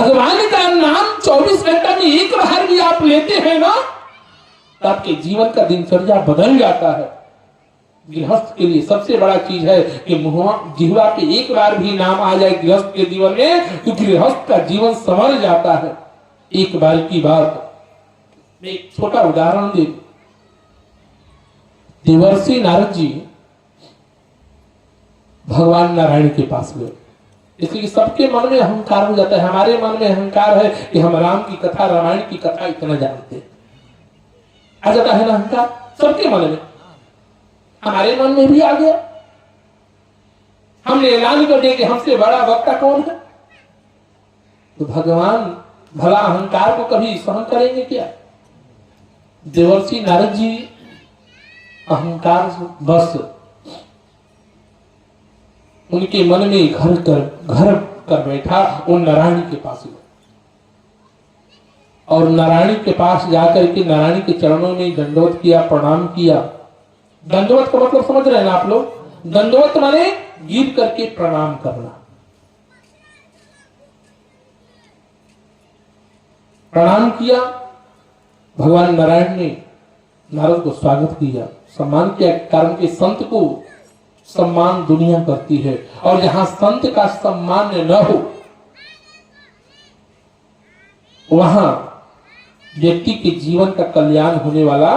भगवान का नाम 24 घंटा में एक बार भी आप लेते हैं ना, तो आपके जीवन का दिनचर्या बदल जाता है। गृहस्थ के लिए सबसे बड़ा चीज है कि जिह्वा पे एक बार भी नाम आ जाए गृहस्थ के जीवन में, तो गृहस्थ का जीवन संवर जाता है। एक बार की बात, मैं एक छोटा उदाहरण दे। देवर्षि नारद जी भगवान नारायण के पास गए, इसलिए सबके मन में अहंकार हो जाता है। हमारे मन में अहंकार है कि हम राम की कथा, रामायण की कथा इतना जानते हैं, आ जाता है ना अहंकार सबके मन में। हमारे मन में भी आ गया। हमने ऐलान कर दिया कि हमसे बड़ा वक्ता कौन है। तो भगवान भला अहंकार को कभी सहन करेंगे क्या? देवर्षि नारद जी अहंकार बस उनके मन में घर कर बैठा, उन नारायण के पास गए और नारायण के पास जाकर के नारायण के चरणों में दंडवत किया, प्रणाम किया। दंडवत का मतलब समझ रहे हैं ना आप लोग? दंडवत माने गिर करके प्रणाम करना। प्रणाम किया, भगवान नारायण ने नारद को स्वागत किया, सम्मान किया। कारण के संत को सम्मान दुनिया करती है, और जहां संत का सम्मान न हो वहां व्यक्ति के जीवन का कल्याण होने वाला।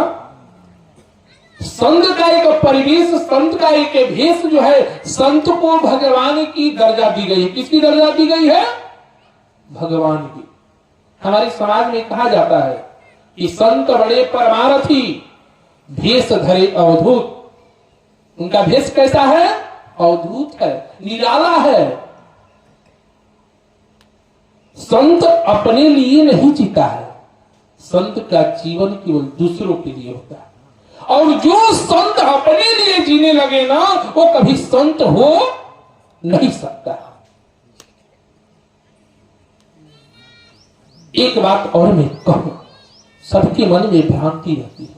संत का एक परिवेश, संत का एक भेष जो है, संत को भगवान की दर्जा दी गई है। किसकी दर्जा दी गई है? भगवान की। हमारे समाज में कहा जाता है कि संत बड़े परमारथी, भेष धरे अवधूत। उनका भेष कैसा है? अवधूत है, निराला है। संत अपने लिए नहीं जीता है, संत का जीवन केवल दूसरों के लिए होता है। और जो संत अपने लिए जीने लगे ना, वो कभी संत हो नहीं सकता। एक बात और मैं कहूं, सबके मन में भ्रांति रहती है।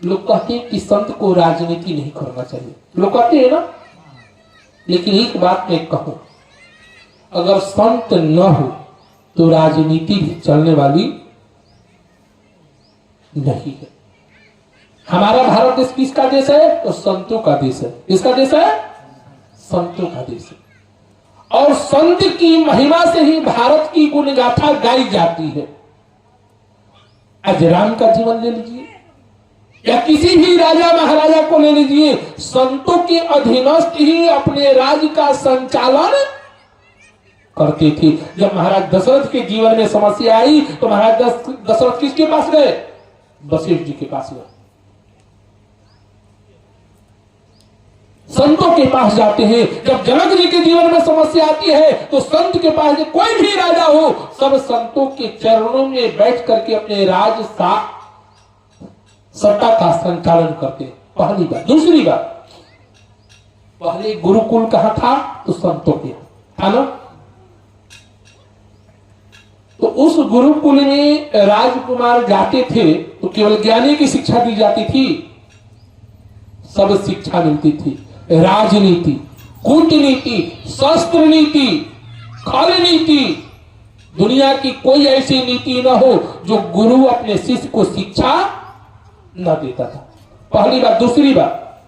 लोग कहते हैं कि संत को राजनीति नहीं करना चाहिए, लोग कहते हैं ना। लेकिन एक बात मैं कहूं, अगर संत न हो तो राजनीति भी चलने वाली नहीं है। हमारा भारत देश किसका देश है? तो संतों का देश है। किसका देश है? संतों का देश है। और संत की महिमा से ही भारत की गुणगाथा गाई जाती है। आज राम का जीवन ले लीजिए या किसी भी राजा महाराजा को ले लीजिए, संतों के अधीनस्थ ही अपने राज्य का संचालन करते थे। जब महाराज दशरथ के जीवन में समस्या आई तो महाराज दशरथ किसके पास गए? वशिष्ठ जी के पास गए। संतों के पास जाते हैं। जब जनक जी के जीवन में समस्या आती है तो संत के पास, कोई भी राजा हो, सब संतों के चरणों में बैठ करके अपने राज सत्ता का संचालन करते। पहली बात। दूसरी बात, पहले गुरुकुल कहां था? तो संतों के था ना। तो उस गुरुकुल में राजकुमार जाते थे तो केवल ज्ञानी की शिक्षा दी जाती थी, सब शिक्षा मिलती थी। राजनीति, कूटनीति, शस्त्र नीति, खल नीति, दुनिया की कोई ऐसी नीति न हो जो गुरु अपने शिष्य को शिक्षा न देता था। पहली बात। दूसरी बात,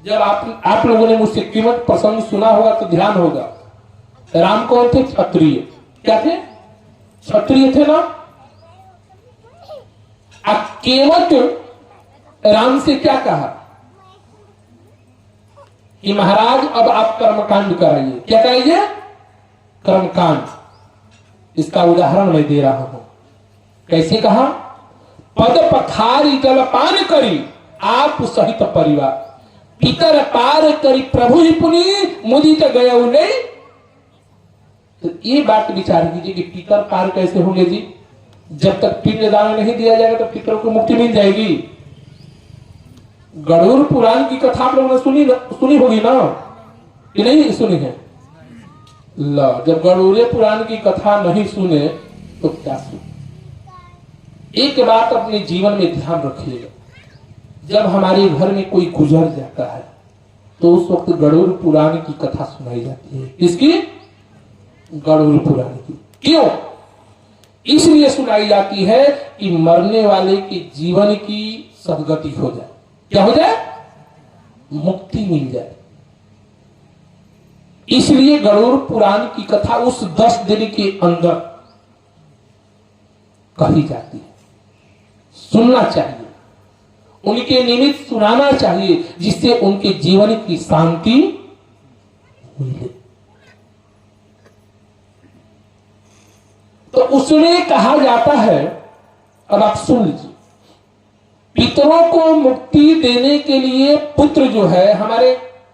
जब आप लोगों ने मुझसे कीमत प्रसंग सुना होगा तो ध्यान होगा, राम कौन थे? क्षत्रिय। क्या थे? क्षत्रिय थे ना। केवट राम से क्या कहा कि महाराज अब आप कर्मकांड कराइए। क्या कराइए? कर्मकांड। इसका उदाहरण मैं दे रहा हूं। कैसे कहा? पद पखारी जलपान करी आप सहित परिवार, पितर पार करी प्रभु ही पुनि मुदित गया नहीं। तो ये बात विचार कीजिए कि पितर पार कैसे होंगे जी? जब तक पिंडदान नहीं दिया जाएगा तो पितरों को मुक्ति मिल जाएगी। गरुड़ पुराण की कथा आप लोगों ने सुनी होगी ना, कि नहीं सुनी है? ला, जब गरुड़ पुराण की कथा नहीं सुने तो क्या सुने? एक बात अपने जीवन में ध्यान रखिएगा, जब हमारे घर में कोई गुजर जाता है तो उस वक्त गरुड़ पुराण की कथा सुनाई जाती है। किसकी? गरुड़ पुराण की। क्यों? इसलिए सुनाई जाती है कि मरने वाले के जीवन की सदगति हो जाए। क्या हो जाए? मुक्ति मिल जाए। इसलिए गरुड़ पुराण की कथा उस 10 दिन के अंदर कही जाती है। सुनना चाहिए, उनके निमित्त सुनाना चाहिए, जिससे उनके जीवन की शांति मिले। तो उसमें कहा जाता है, अब आप सुन लीजिए, पितरों को मुक्ति देने के लिए पुत्र जो है, हमारे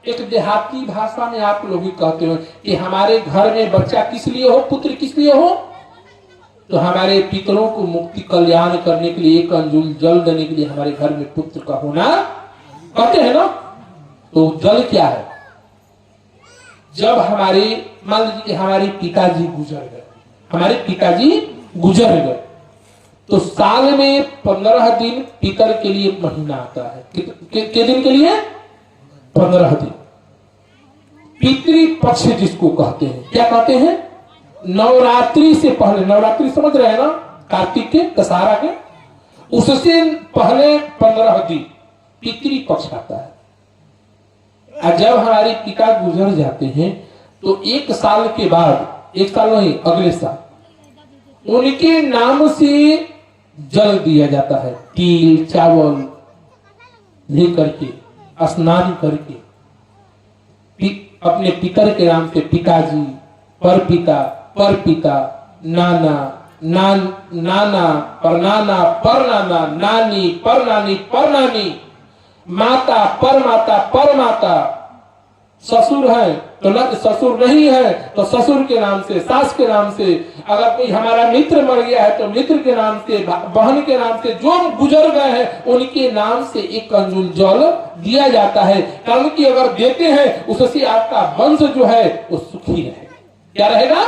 एक देहाती भाषा में आप लोग ही कहते हो कि हमारे घर में बच्चा किस लिए हो, पुत्र किस लिए हो? तो हमारे पितरों को मुक्ति कल्याण करने के लिए, एक अंजुल जल देने के लिए हमारे घर में पुत्र का होना कहते हैं ना। तो जल क्या है? जब हमारे, मान लीजिए हमारे पिताजी गुजर गए, हमारे पिताजी गुजर गए, तो साल में 15 दिन पितर के लिए महीना आता है। के दिन के लिए? 15 दिन। पितृ पक्ष जिसको कहते हैं, क्या कहते हैं? नवरात्रि से पहले, नवरात्रि समझ रहे हैं ना, कार्तिक के, दशहरा के, उससे पहले 15 दिन पितृ पक्ष आता है। और जब हमारे पिता गुजर जाते हैं तो 1 साल के बाद, 1 साल नहीं, अगले साल उनके नाम से जल दिया जाता है। तिल चावल लेकर के, स्नान करके, अपने पितर के नाम से पिताजी, परपिता, परपिता, नाना, नाना, परनाना, परनाना, नानी, परनानी, परनानी, माता, परमाता, परमाता, ससुर है तो ससुर नहीं है तो ससुर के नाम से, सास के नाम से, अगर कोई हमारा मित्र मर गया है तो मित्र के नाम से, बहन के नाम से, जो गुजर गए हैं उनके नाम से एक अंजुल जल दिया जाता है। कारण कि अगर देते हैं उससे आपका वंश जो है वो सुखी रहेगा। क्या रहेगा?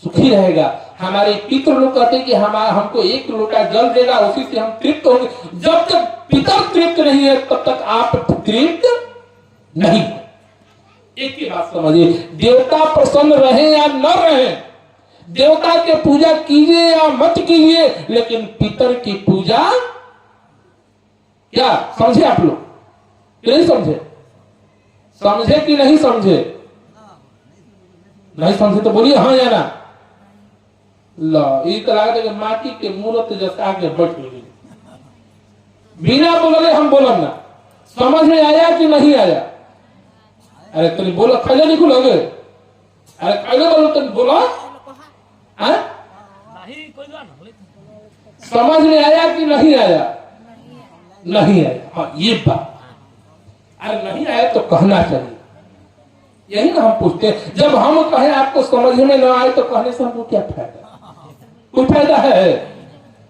सुखी रहेगा। हमारे पितृ लोग कहते हैं कि हमको 1 लोटा जल देगा, उसी से हम तृप्त होंगे। जब तक पितर तृप्त नहीं है तब तक आप तृप्त नहीं। एक ही बात समझिए, देवता प्रसन्न रहे या न रहे, देवता के पूजा कीजिए या मत कीजिए, लेकिन पितर की पूजा, क्या समझे आप लोग? नहीं समझे? समझे कि नहीं समझे? नहीं समझे तो बोलिए हाँ या ना। ला माटी के मूर्त जैसे आगे बैठ गई, बिना बोले हम बोलम ना। समझ में आया कि नहीं आया? अरे तुम बोलो, खैले नहीं खुलोगे? अरे खैले बोलो, तुम बोलो। समझ में आया कि नहीं आया? नहीं आया। हाँ, ये बात, अरे नहीं आया तो कहना चाहिए। यही ना हम पूछते हैं। जब हम कहें आपको समझ में न आए तो कहने से हमको क्या फायदा? कोई फायदा है?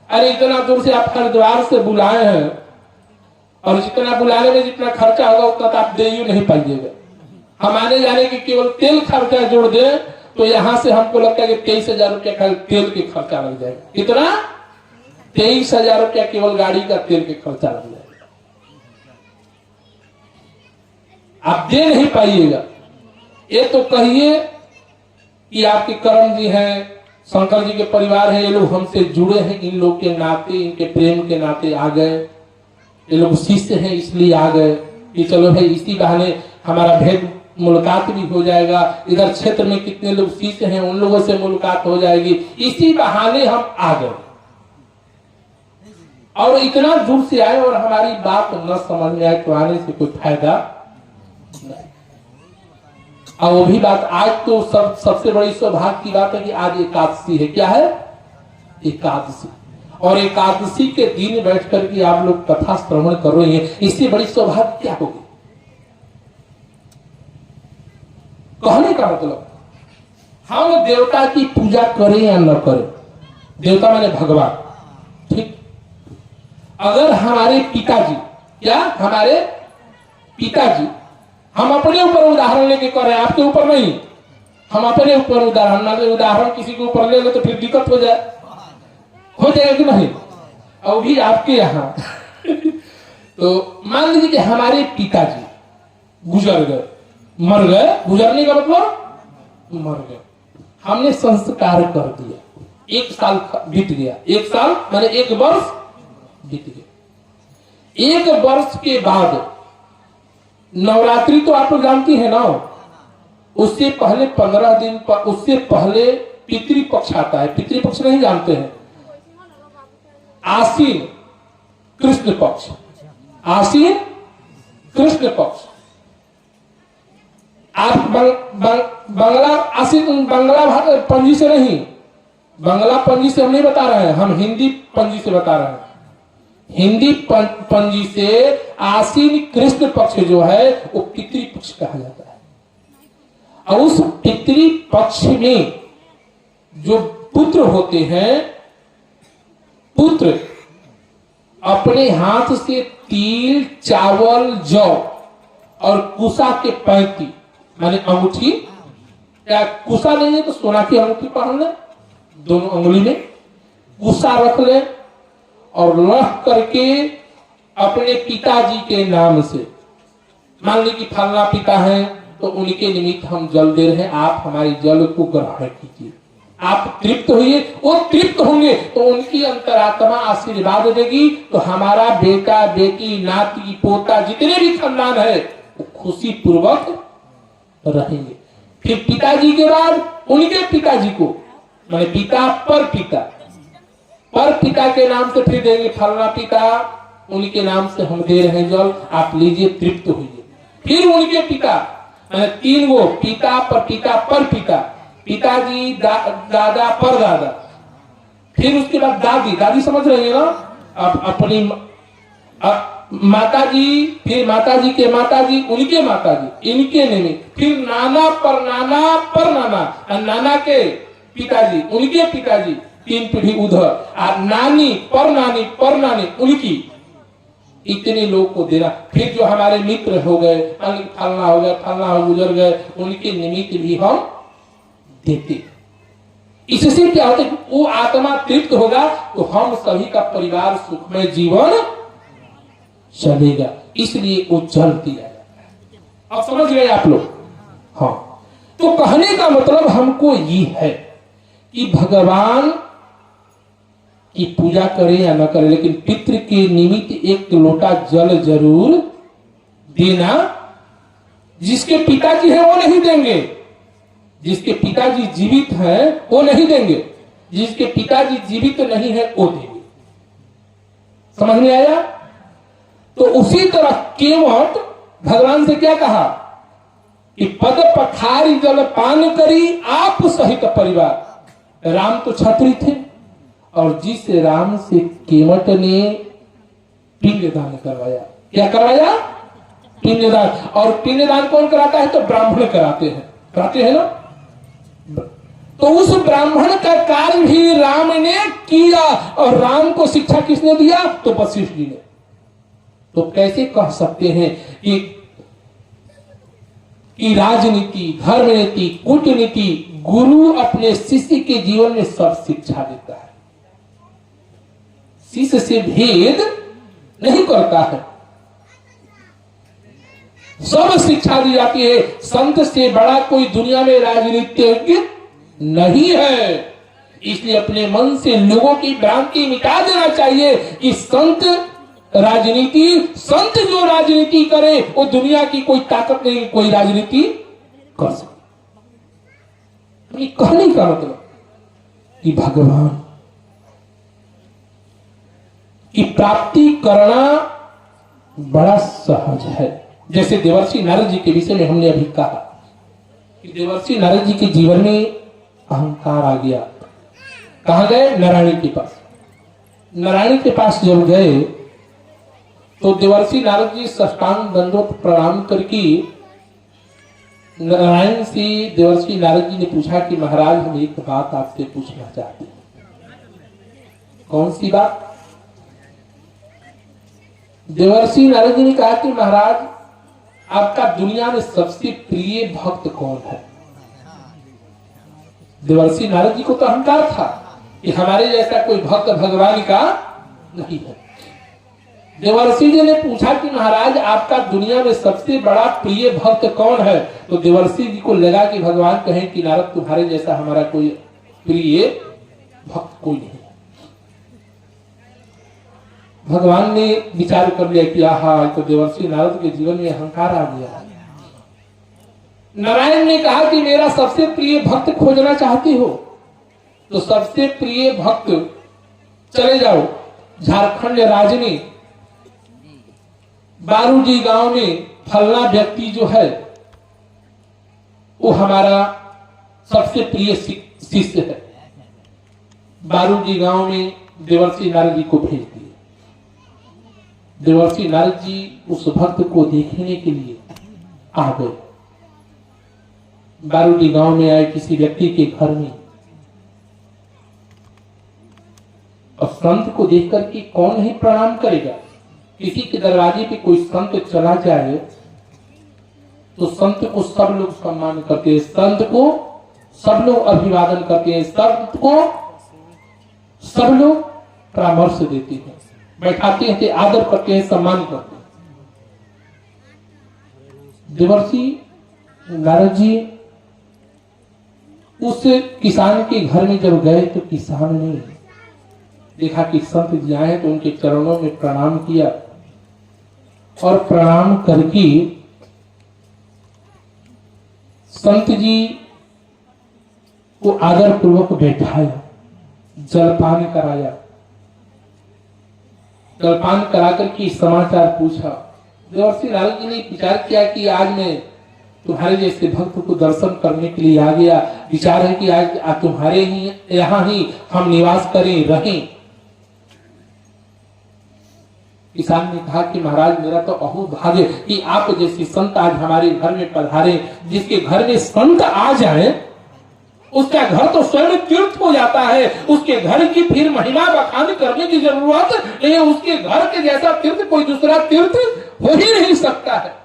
अरे इतना दूर से आप हरिद्वार से बुलाए हैं, और जितना बुलाने में जितना खर्चा होगा उतना तो आप दे ही नहीं पाइएगा। हम आने जाने की केवल तेल खर्चा जोड़ दे तो यहाँ से हमको लगता है कि 23,000 रुपया का तेल के खर्चा लग जाएगा। कितना? 23,000 रुपया केवल गाड़ी का तेल के खर्चा लग जाएगा। आप दे नहीं पाइएगा। ये तो कहिए कि आपके कर्म जी हैं, शंकर जी के परिवार है, ये लोग हमसे जुड़े हैं, इन लोग के नाते, इनके प्रेम के नाते आ गए, ये लोग शिष्य हैं इसलिए आ गए कि चलो भाई इसी बहाने हमारा भेद मुलाकात भी हो जाएगा। इधर क्षेत्र में कितने लोग शिष्य हैं उन लोगों से मुलाकात हो जाएगी, इसी बहाने हम आ गए। और इतना दूर से आए और हमारी बात न समझ में आए तो आने से कोई फायदा नहीं। और वो भी बात आज तो सबसे बड़ी सौभाग्य की बात है कि आज एकादशी है। क्या है? एकादशी। और एकादशी के दिन बैठ करके आप लोग कथा श्रवण कर रहे हैं, इससे बड़ी सौभाग्य क्या होगी? कहने का मतलब, हम देवता की पूजा करें या न करें, देवता माने भगवान, ठीक? अगर हमारे पिताजी, क्या हमारे पिताजी, हम अपने ऊपर उदाहरण लेके कर रहे हैं, आपके ऊपर नहीं, हम अपने ऊपर उदाहरण, ना उदाहरण किसी के ऊपर ले लो तो फिर दिक्कत हो जाएगा कि नहीं? और भी आपके यहाँ तो मान लीजिए कि हमारे पिताजी गुजर गए, मर गए, गुजरने का मतलब मर गए, हमने संस्कार कर दिया, 1 साल बीत गया, 1 साल माने 1 वर्ष बीत गया। 1 वर्ष के बाद नवरात्रि तो आप लोग जानती है ना, उससे पहले 15 दिन उससे पहले पितृपक्ष आता है। पितृपक्ष नहीं जानते हैं? आसीन कृष्ण पक्ष, आसीन कृष्ण पक्ष। आप बंगला आसीन बंगला पंजी से नहीं, बंगला पंजी से हम नहीं बता रहे हैं, हम हिंदी पंजी से बता रहे हैं। हिंदी पंजी से आसीन कृष्ण पक्ष जो है वो पितृपक्ष कहा जाता है। और उस पितृपक्ष में जो पुत्र होते हैं, पुत्र अपने हाथ से तिल, चावल, जौ और कुसा के 35 माने अंगूठी, या कुसा नहीं है तो सोना की अंगूठी पहन ले, दोनों अंगुली में कुसा रख ले और रख करके अपने पिताजी के नाम से, मान ली कि फलना पिता है तो उनके निमित्त हम जल दे रहे हैं, आप हमारी जल को ग्रहण कीजिए। आप तृप्त होइए, वो तृप्त होंगे तो उनकी अंतरात्मा आशीर्वाद देगी, तो हमारा बेटा बेटी नाती पोता जितने भी खानदान है वो खुशी पूर्वक रहेंगे। फिर पिताजी के बाद उनके पिताजी को, माने पिता पर पिता के नाम से फिर देंगे, फलना पिता उनके नाम से हम दे रहे हैं जल, आप लीजिए तृप्त होइए। फिर उनके पिता माने 3 गो, पिता पर पिता, पिताजी दादा पर दादा, फिर उसके बाद दादी समझ रहे हैं ना, अब अपनी माताजी, फिर माताजी के माताजी, उनके माताजी, इनके निमित्त, फिर नाना पर नाना, और नाना के पिताजी, उनके पिताजी, 3 पीढ़ी उधर, और नानी पर नानी उनकी, इतने लोग को देना। फिर जो हमारे मित्र हो गए, फलना हो गया, फलना हो गुजर गए, उनके निमित्त भी हम देते। इससे क्या होता है, वो आत्मा तृप्त होगा तो हम सभी का परिवार सुखमय जीवन चलेगा, इसलिए वो जल दिया जाता है। अब समझ गए आप लोग? हाँ, तो कहने का मतलब हमको ये है कि भगवान की पूजा करें या न करें, लेकिन पितृ के निमित्त 1 लोटा जल जरूर देना। जिसके पिताजी है वो नहीं देंगे, जिसके पिताजी जीवित हैं वो नहीं देंगे, जिसके पिताजी जीवित नहीं है वो देंगे। समझ में आया? तो उसी तरह केवट भगवान से क्या कहा कि पद पखारी जल पान करी आप सहित परिवार। राम तो छत्री थे और जिस राम से केवट ने पिंडदान करवाया, क्या करवाया? पिंडदान। और पिंडदान कौन कराता है? तो ब्राह्मण कराते हैं ना। तो उस ब्राह्मण का कार्य भी राम ने किया, और राम को शिक्षा किसने दिया? तो वशिष्ठ जी ने। तो कैसे कह सकते हैं कि राजनीति, धर्मनीति, कूटनीति गुरु अपने शिष्य के जीवन में सब शिक्षा देता है, शिष्य से भेद नहीं करता है, सब शिक्षा दी जाती है। संत से बड़ा कोई दुनिया में राजनीतिज्ञ नहीं है। इसलिए अपने मन से लोगों की भ्रांति मिटा देना चाहिए कि संत जो राजनीति करे वो दुनिया की कोई ताकत नहीं कोई राजनीति कर सकती। कहने का मतलब कि भगवान की प्राप्ति करना बड़ा सहज है। जैसे देवर्षि नारद जी के विषय में हमने अभी कहा कि देवर्षि नारद जी के जीवन में अहंकार आ गया। कहां गए? नारायण के पास। नारायण के पास जब गए तो देवर्षि नारद जी साष्टांग दंडवत प्रणाम करके नारायण से देवर्षि नारद जी ने पूछा कि महाराज हम एक बात आपसे पूछना चाहते हैं। कौन सी बात? देवर्षि नारद जी ने कहा कि महाराज आपका दुनिया में सबसे प्रिय भक्त कौन है? देवर्षि नारद जी को तो अहंकार था कि हमारे जैसा कोई भक्त भगवान का नहीं है। देवर्षि जी ने पूछा कि महाराज आपका दुनिया में सबसे बड़ा प्रिय भक्त कौन है? तो देवर्षि जी को लगा कि भगवान कहें कि नारद तुम्हारे जैसा हमारा कोई प्रिय भक्त कोई नहीं। भगवान ने विचार कर लिया कि आहा, तो देवर्षि नारद के जीवन में अहंकार आ गया। नारायण ने कहा कि मेरा सबसे प्रिय भक्त खोजना चाहती हो तो सबसे प्रिय भक्त चले जाओ झारखंड राज्य में बारूजी गांव में फलना व्यक्ति जो है वो हमारा सबसे प्रिय शिष्य है। बारूजी गांव में देवर्षि नारद जी को भेज दिए। देवर्षि नारद जी उस भक्त को देखने के लिए आ गए। बारूदी गांव में आए किसी व्यक्ति के घर में, और संत को देखकर के कौन नहीं प्रणाम करेगा। किसी के दरवाजे पे कोई संत चला जाए तो संत को सब लोग सम्मान करते हैं, संत को सब लोग अभिवादन करते हैं, संत को सब लोग परामर्श देते हैं, बैठाते हैं, आदर करते हैं, सम्मान करते हैं। देवर्षि नारद जी उस किसान के घर में जब गए तो किसान ने देखा कि संत जी आए तो उनके चरणों में प्रणाम किया और प्रणाम करके संत जी को आदर पूर्वक बैठाया, जलपान कराया। जलपान करा करके समाचार पूछा। देवर्षि नारद जी ने विचार किया कि आज मैं तुम्हारे जैसे भक्त को दर्शन करने के लिए आ गया। विचार है कि आज तुम्हारे ही यहाँ ही हम निवास करें, रहें। किसान ने कहा कि महाराज मेरा तो अहो भाग्य कि आप जैसे संत आज हमारे घर में पधारे। जिसके घर में संत आ जाए उसका घर तो स्वर्ण तीर्थ हो जाता है। उसके घर की फिर महिमा बखान करने की जरूरत नहीं। उसके घर के जैसा तीर्थ कोई दूसरा तीर्थ हो ही नहीं सकता है।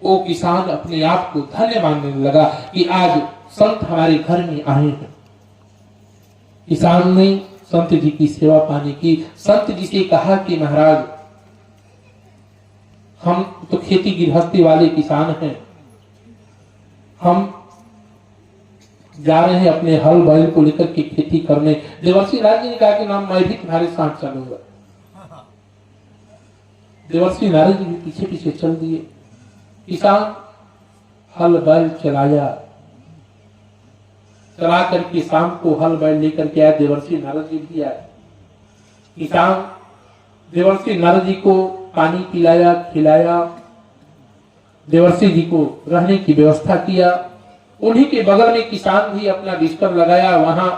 वो किसान अपने आप को धन्य मानने लगा कि आज संत हमारे घर में आए हैं। किसान ने संत जी की सेवा पाने की। संत जी से कहा कि महाराज हम तो खेती गृहस्थी वाले किसान हैं, हम जा रहे हैं अपने हल बैल को लेकर के खेती करने। देवर्षि नारद जी ने कहा कि नाम मैं भी तुम्हारे साथ चलूंगा। देवर्षि नारद जी भी पीछे पीछे चल दिए। किसान हल बैल चलाया, चला करके शाम को हल बैल लेकर के आया। देवर्षि नारद जी भी आए। किसान देवर्षि नारद जी को पानी पिलाया, खिलाया, देवर्षि जी को रहने की व्यवस्था किया। उन्हीं के बगल में किसान भी अपना बिस्तर लगाया, वहां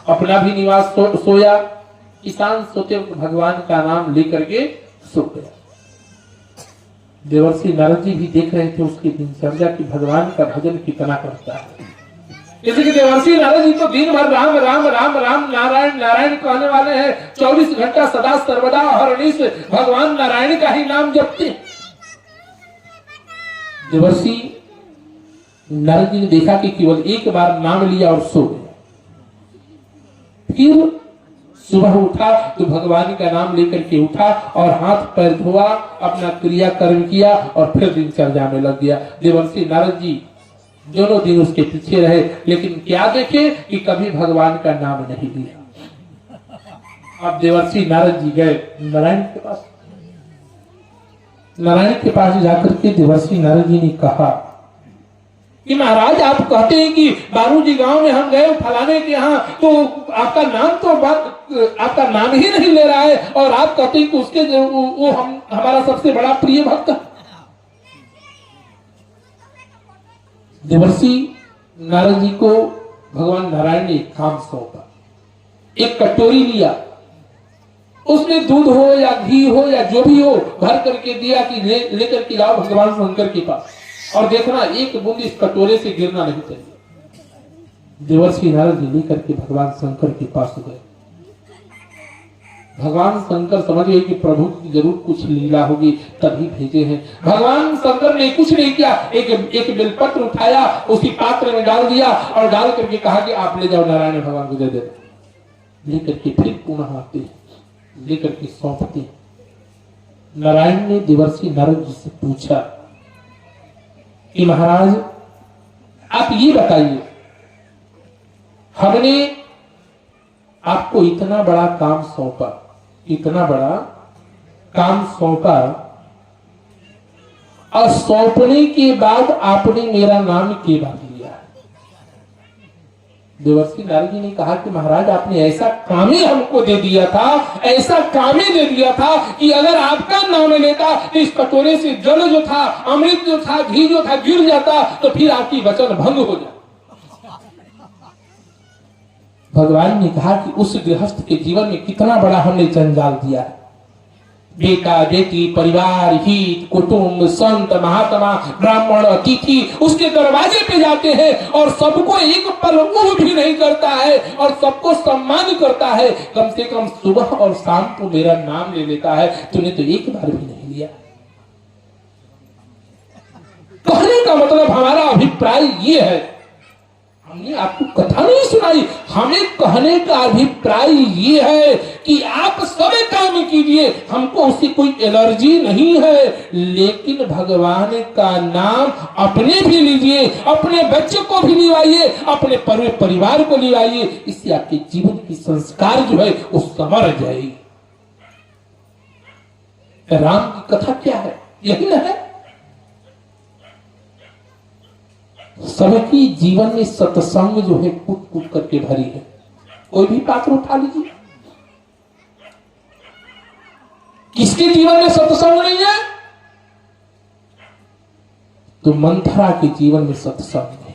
अपना भी निवास सोया। किसान सोते भगवान का नाम लेकर के सो गया। देवर्षि नारद जी भी देख रहे थे उसकी दिनचर्या की भगवान का भजन कितना करता है। जैसे कि देवर्षि नारद जी तो दिन भर राम राम राम राम नारायण नारायण कहने वाले हैं। 24 घंटा सदा सर्वदा हरनिश भगवान नारायण का ही नाम जपते। देवर्षि नारद जी ने देखा कि केवल एक बार नाम लिया और सो गया। फिर सुबह उठा तो भगवान का नाम लेकर के उठा और हाथ पैर धोआ, अपना क्रिया कर्म किया और फिर दिनचर्या में लग गया। देवर्षि नारद जी दोनों दिन उसके पीछे रहे, लेकिन क्या देखे कि कभी भगवान का नाम नहीं लिया। अब देवर्षि नारद जी गए नारायण के पास। नारायण के पास जाकर के देवर्षि नारद जी ने कहा कि महाराज आप कहते हैं कि बारूजी गांव में हम गए फलाने के यहाँ, तो आपका नाम तो आपका नाम ही नहीं ले रहा है, और आप कहते हैं कि उसके वो हमारा सबसे बड़ा प्रिय भक्त है। देवर्षि नारद जी को भगवान नारायण ने एक काम सौंपा। एक कटोरी लिया, उसमें दूध हो या घी हो या जो भी हो भर करके दिया कि लेकर के लाओ भगवान शंकर के पास, और देखना एक बूंद इस कटोरे से गिरना नहीं चाहिए। देवर्षि नारद जी लेकर के भगवान शंकर के पास गए। भगवान शंकर समझ गए कि प्रभु की जरूर कुछ लीला होगी, तभी भेजे हैं। भगवान शंकर ने कुछ नहीं किया, एक बेलपत्र उठाया, उसी पात्र में डाल दिया और डाल करके कहा कि आप ले जाओ, नारायण भगवान को दे दे। लेकर के फिर पुनः आते हैं। लेकर के सौंपते। नारायण ने देवर्षि नारद जी से पूछा कि महाराज आप ये बताइए, हमने आपको इतना बड़ा काम सौंपा, इतना बड़ा काम सौंपा, और सौंपने के बाद आपने मेरा नाम क्यों बांध लिया? देवर्षि नारद जी ने कहा कि महाराज आपने ऐसा काम ही हमको दे दिया था, ऐसा काम ही दे दिया था कि अगर आपका नाम लेता तो इस कटोरे से जल जो था, अमृत जो था, घी जो था गिर जाता, तो फिर आपकी वचन भंग हो जाता। भगवान ने कहा कि उस गृहस्थ के जीवन में कितना बड़ा हमने जंजाल दिया है। बेटा बेटी, परिवार, हित, कुटुंब, संत, महात्मा, ब्राह्मण, अतिथि उसके दरवाजे पे जाते हैं और सबको एक पल मुंह भी नहीं करता है और सबको सम्मान करता है। कम से कम सुबह और शाम को मेरा नाम ले लेता है, तूने तो एक बार भी नहीं लिया। कहने का मतलब हमारा अभिप्राय ये है, हमने आपको कथा नहीं सुनाई, हमें कहने का अभिप्राय ये है कि आप सब काम कीजिए, हमको उससे कोई एलर्जी नहीं है, लेकिन भगवान का नाम अपने भी लीजिए, अपने बच्चे को भी लिवाइए, अपने परिवार को लिवाइए, इससे आपके जीवन की संस्कार जो है वो संवर जाएगी। राम की कथा क्या है? यही ना है। सबकी जीवन में सत्संग जो है कूट कूट करके भरी है। कोई भी पात्र उठा लीजिए, किसके जीवन में सत्संग नहीं है? तो मंथरा के जीवन में सत्संग नहीं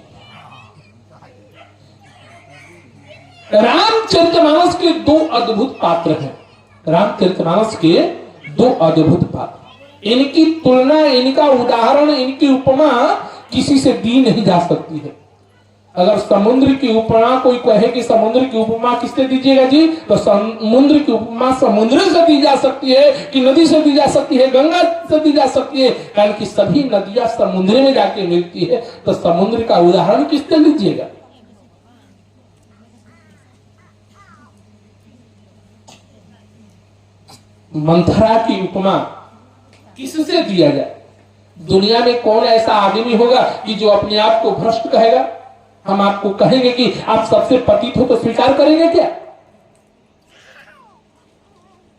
है। रामचरितमानस के दो अद्भुत पात्र हैं। रामचरितमानस के दो अद्भुत पात्र, इनकी तुलना, इनका उदाहरण, इनकी उपमा किसी से दी नहीं जा सकती है। अगर समुद्र की उपमा कोई कहे कि समुद्र की उपमा किससे दीजिएगा जी, तो समुद्र की उपमा समुद्र से दी जा सकती है, कि नदी से दी जा सकती है, गंगा से दी जा सकती है, कारण कि सभी नदियां समुद्र में जाके मिलती है। तो समुद्र का उदाहरण किससे लीजिएगा? मंथरा की उपमा किससे दिया जाए? दुनिया में कौन ऐसा आदमी होगा कि जो अपने आप को भ्रष्ट कहेगा? हम आपको कहेंगे कि आप सबसे पतित हो तो स्वीकार करेंगे क्या?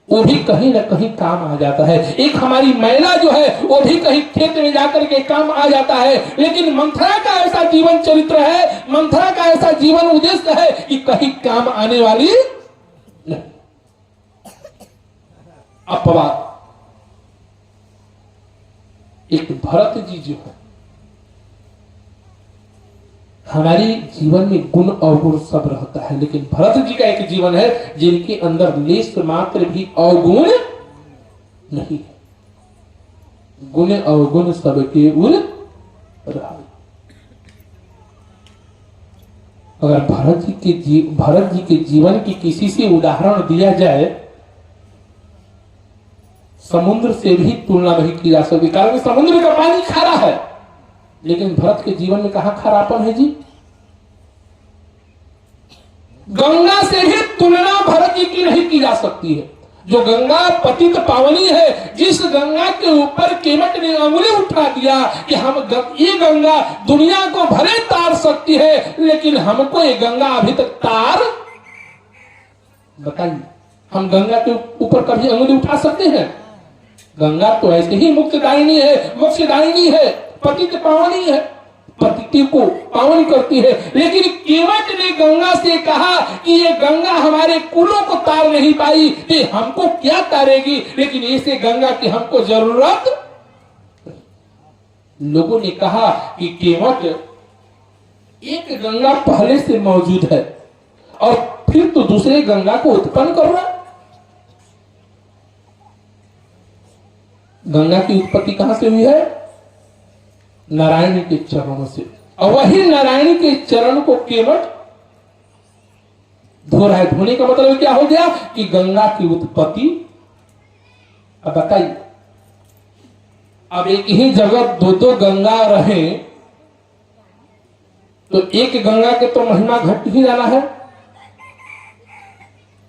वो भी कहीं ना कहीं काम आ जाता है। एक हमारी महिला जो है वो भी कहीं खेत में जाकर के काम आ जाता है। लेकिन मंथरा का ऐसा जीवन चरित्र है, मंथरा का ऐसा जीवन उद्देश्य है कि कहीं काम आने वाली नहीं। अपवाद एक भरत जी जो है, हमारे जीवन में गुण अवगुण सब रहता है, लेकिन भरत जी का एक जीवन है जिनके अंदर लेश मात्र भी अवगुण नहीं है। गुण अवगुण सबके उर रहा। अगर भरत जी के जीवन की किसी से उदाहरण दिया जाए, समुद्र से भी तुलना नहीं की जा सकती, कारण समुद्र का पानी खारा है, लेकिन भरत के जीवन में कहां खारापन है जी? गंगा से भी तुलना भरत जी की नहीं की जा सकती है। जो गंगा पतित पावनी है, जिस गंगा के ऊपर केवट ने अंगुली उठा दिया कि ये गंगा दुनिया को भले तार सकती है, लेकिन हमको ये गंगा अभी तक तार, बताइए हम गंगा के ऊपर कभी अंगुली उठा सकते हैं? गंगा तो ऐसे ही मुक्तदायिनी है, मोक्षदायिनी है, पतित पावनी है, पतित को पावन करती है। लेकिन केवट ने गंगा से कहा कि ये गंगा हमारे कुलों को तार नहीं पाई, तो हमको क्या तारेगी? लेकिन ऐसे गंगा की हमको जरूरत। लोगों ने कहा कि केवट एक गंगा पहले से मौजूद है और फिर तो दूसरे गंगा को उत्पन्न कर रहा। गंगा की उत्पत्ति कहां से हुई है? नारायण के चरणों से, और वही नारायण के चरण को केवट धो रहा है। धोने का मतलब क्या हो गया कि गंगा की उत्पत्ति। अब बताइए, अब एक ही जगह दो दो गंगा रहे तो एक गंगा के तो महिमा घट ही जाना है।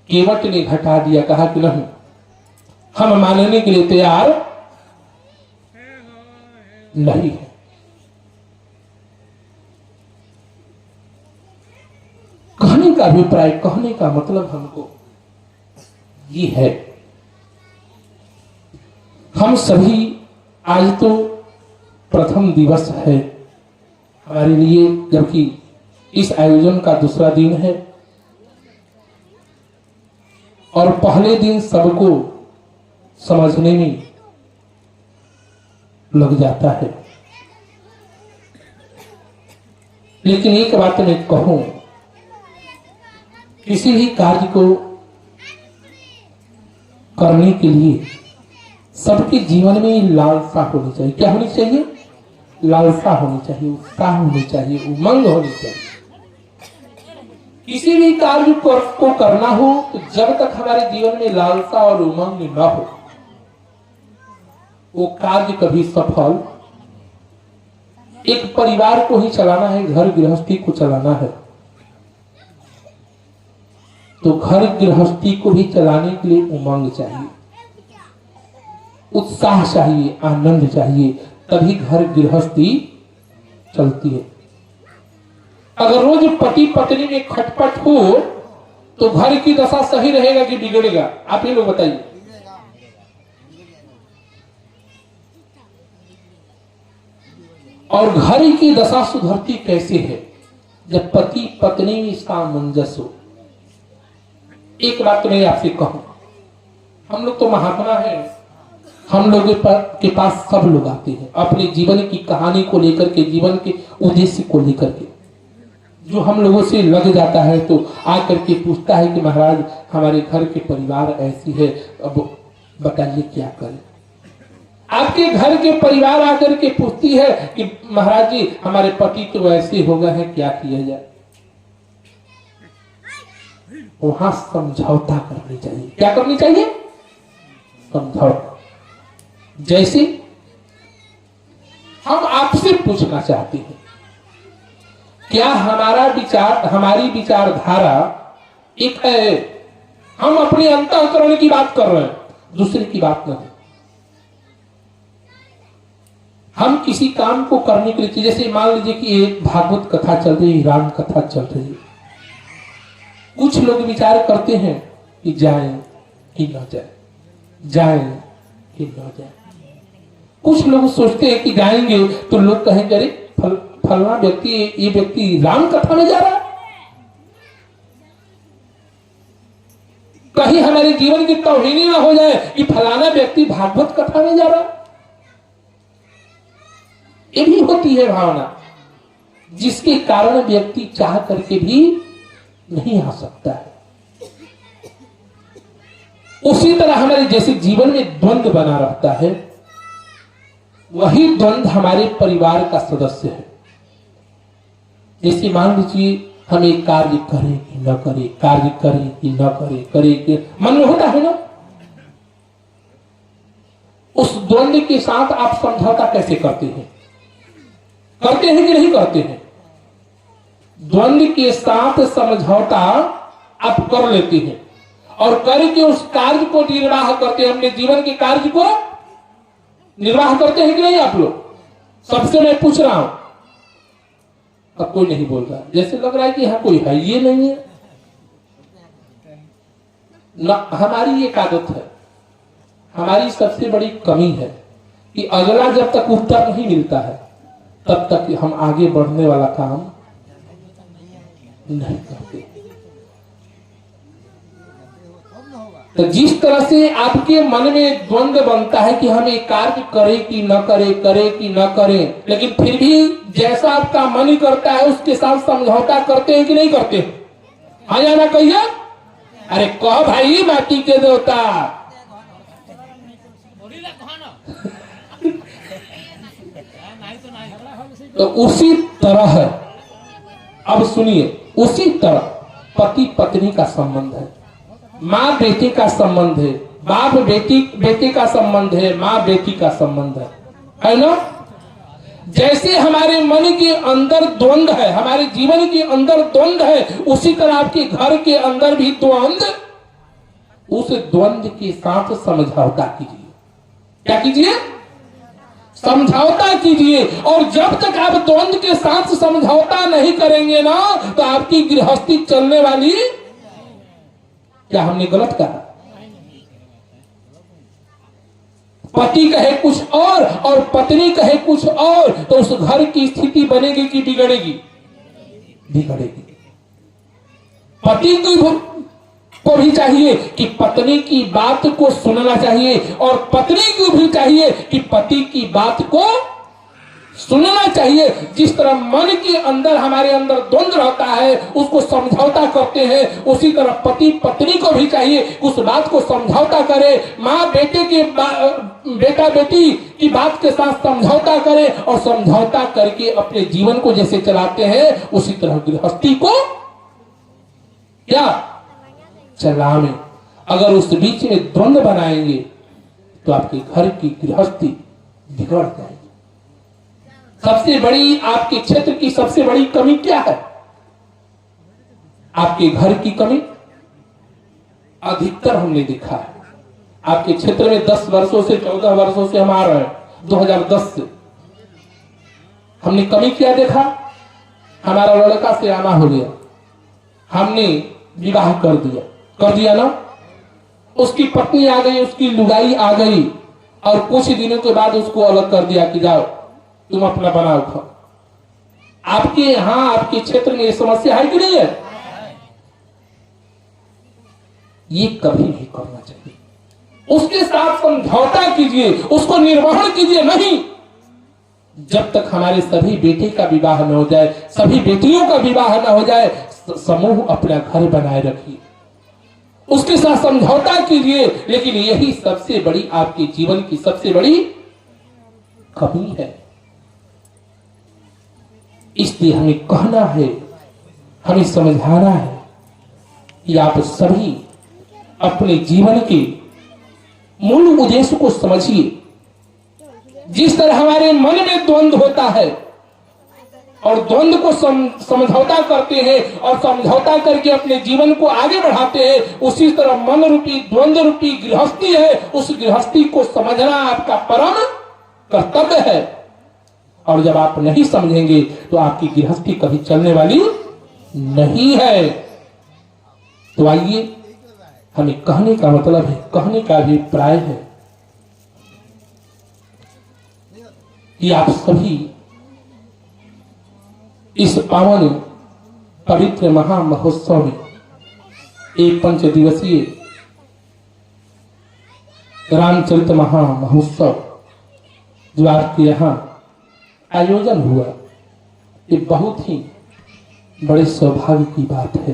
केवट ने घटा दिया, कहा कि नहीं, हम मानने के लिए तैयार नहीं है। कहने का अभिप्राय, कहने का मतलब हमको ये है, हम सभी आज तो प्रथम दिवस है हमारे लिए, जबकि इस आयोजन का दूसरा दिन है और पहले दिन सबको समझने में लग जाता है। लेकिन एक बात मैं कहूं, किसी भी कार्य को करने के लिए सबके जीवन में लालसा होनी चाहिए। क्या होनी चाहिए? लालसा होनी चाहिए, उत्साह होनी चाहिए, उमंग होनी चाहिए। किसी भी कार्य को करना हो तो जब तक हमारे जीवन में लालसा और उमंग न हो, वो कार्य कभी सफल। एक परिवार को ही चलाना है, घर गृहस्थी को चलाना है, तो घर गृहस्थी को भी चलाने के लिए उमंग चाहिए, उत्साह चाहिए, आनंद चाहिए, तभी घर गृहस्थी चलती है। अगर रोज पति पत्नी में खटपट हो तो घर की दशा सही रहेगा कि बिगड़ेगा? आप ही लोग बताइए। और घर की दशा सुधरती कैसे है? जब पति पत्नी में सामंजस्य हो। एक बात तो मैं आपसे कहूं, हम लोग तो महात्मा हैं, हम लोग के पास सब लोग आते हैं अपने जीवन की कहानी को लेकर के, जीवन के उद्देश्य को लेकर के। जो हम लोगों से लग जाता है तो आकर के पूछता है कि महाराज हमारे घर के परिवार ऐसी है, अब बताइए क्या करें। आपके घर के परिवार आकर के पूछती है कि महाराज जी हमारे पति तो ऐसे हो गए हैं, क्या किया जाए? वहां समझौता करनी चाहिए। क्या करनी चाहिए? समझौता। जैसे हम आपसे पूछना चाहते हैं, क्या हमारा विचार, हमारी विचारधारा एक है? हम अपने अंतःकरण की बात कर रहे हैं, दूसरे की बात नहीं। हम किसी काम को करने के लिए, जैसे मान लीजिए कि एक भागवत कथा चल रही है, राम कथा चल रही है, कुछ लोग विचार करते हैं कि जाएं कि न जाए, जाएं कि न जाए। कुछ लोग सोचते हैं कि जाएंगे तो लोग कहेंगे अरे फलना व्यक्ति, ये व्यक्ति राम कथा में जा रहा है, कहीं हमारे जीवन की तौहीनी ना हो जाए कि फलाना व्यक्ति भागवत कथा में जा रहा है। ये भी होती है भावना, जिसके कारण व्यक्ति चाह करके भी नहीं आ सकता है। उसी तरह हमारे जैसे जीवन में द्वंद्व बना रहता है, वही द्वंद्व हमारे परिवार का सदस्य है। जैसे मान लीजिए हम एक कार्य करें कि न करें, कार्य करें कि न करें, करें कि मन में होता है ना, उस द्वंद्व के साथ आप समझौता कैसे करते हैं? करते हैं कि नहीं करते हैं? द्वंद्व के साथ समझौता आप कर लेते हैं और करके उस कार्य को निर्वाह करते हैं। अपने जीवन के कार्य को निर्वाह करते हैं कि नहीं आप लोग? सबसे मैं पूछ रहा हूं। अब कोई नहीं बोल रहा, जैसे लग रहा है कि हाँ कोई है, ये नहीं है ना। हमारी एक आदत है, हमारी सबसे बड़ी कमी है कि अगला जब तक उत्तर नहीं मिलता है तब तक हम आगे बढ़ने वाला काम नहीं करते। तो जिस तरह से आपके मन में द्वंद्व बनता है कि हम एक कार्य करें कि न करें, करें कि न करें, लेकिन फिर भी जैसा आपका मन करता है उसके साथ समझौता करते हैं कि नहीं करते? हाँ या ना कहिए? अरे कहो भाई, माटी के देवता। तो उसी तरह, अब सुनिए, उसी तरह पति पत्नी का संबंध है, माँ बेटे का संबंध है, बाप बेटे का संबंध है, माँ बेटी का संबंध है ना? जैसे हमारे मन के अंदर द्वंद्व है, हमारे जीवन के अंदर द्वंद्व है, उसी तरह आपके घर के अंदर भी द्वंद्व उस द्वंद्व के साथ समझौता कीजिए। क्या कीजिए? समझौता कीजिए। और जब तक आप द्वंद्व के साथ समझौता नहीं करेंगे ना, तो आपकी गृहस्थी चलने वाली। क्या हमने गलत कहा? पति कहे कुछ और पत्नी कहे कुछ और, तो उस घर की स्थिति बनेगी कि बिगड़ेगी? बिगड़ेगी। पति को भी चाहिए कि पत्नी की बात को सुनना चाहिए, और पत्नी को भी चाहिए कि पति की बात को सुनना चाहिए। जिस तरह मन के अंदर हमारे अंदर द्वंद्व रहता है, उसको समझौता करते हैं, उसी तरह पति पत्नी को भी चाहिए उस बात को समझौता करे। माँ बेटे के बेटा बेटी की बात के साथ समझौता करे, और समझौता करके अपने जीवन को जैसे चलाते हैं, उसी तरह गृहस्थी को क्या चलावे। अगर उस बीच में द्वंद्व बनाएंगे तो आपके घर की गृहस्थी बिगड़ जाएगी। सबसे बड़ी आपके क्षेत्र की सबसे बड़ी कमी क्या है? आपके घर की कमी अधिकतर हमने देखा है। आपके क्षेत्र में 10 वर्षों से 14 वर्षों से हम आ रहे हैं, 2010 से हमने कमी क्या देखा? हमारा लड़का सियाना हो गया, हमने विवाह कर दिया ना, उसकी पत्नी आ गई, उसकी लुगाई आ गई, और कुछ दिनों के बाद उसको अलग कर दिया कि जाओ तुम अपना बनाओ खाओ। आपके यहां आपके क्षेत्र में ये समस्या है कि नहीं है? ये कभी नहीं करना चाहिए। उसके साथ समझौता कीजिए, उसको निर्वहन कीजिए। नहीं, जब तक हमारे सभी बेटे का विवाह न हो जाए, सभी बेटियों का विवाह न हो जाए, समूह अपना घर बनाए रखिए, उसके साथ समझौता कीजिए। लेकिन यही सबसे बड़ी आपके जीवन की सबसे बड़ी कमी है। इसलिए हमें कहना है, हमें समझाना है कि आप सभी अपने जीवन के मूल उद्देश्य को समझिए। जिस तरह हमारे मन में द्वंद्व होता है और द्वंद्व को समझौता करते हैं और समझौता करके अपने जीवन को आगे बढ़ाते हैं, उसी तरह मन रूपी द्वंद्व रूपी गृहस्थी है, उस गृहस्थी को समझना आपका परम कर्तव्य है। और जब आप नहीं समझेंगे तो आपकी गृहस्थी कभी चलने वाली नहीं है। तो आइए, हमें कहने का मतलब है, कहने का अभिप्राय है कि आप सभी इस पावन पवित्र महामहोत्सव में, एक 5 दिवसीय रामचरित महामहोत्सव जो आपके यहाँ आयोजन हुआ, ये बहुत ही बड़े सौभाग्य की बात है।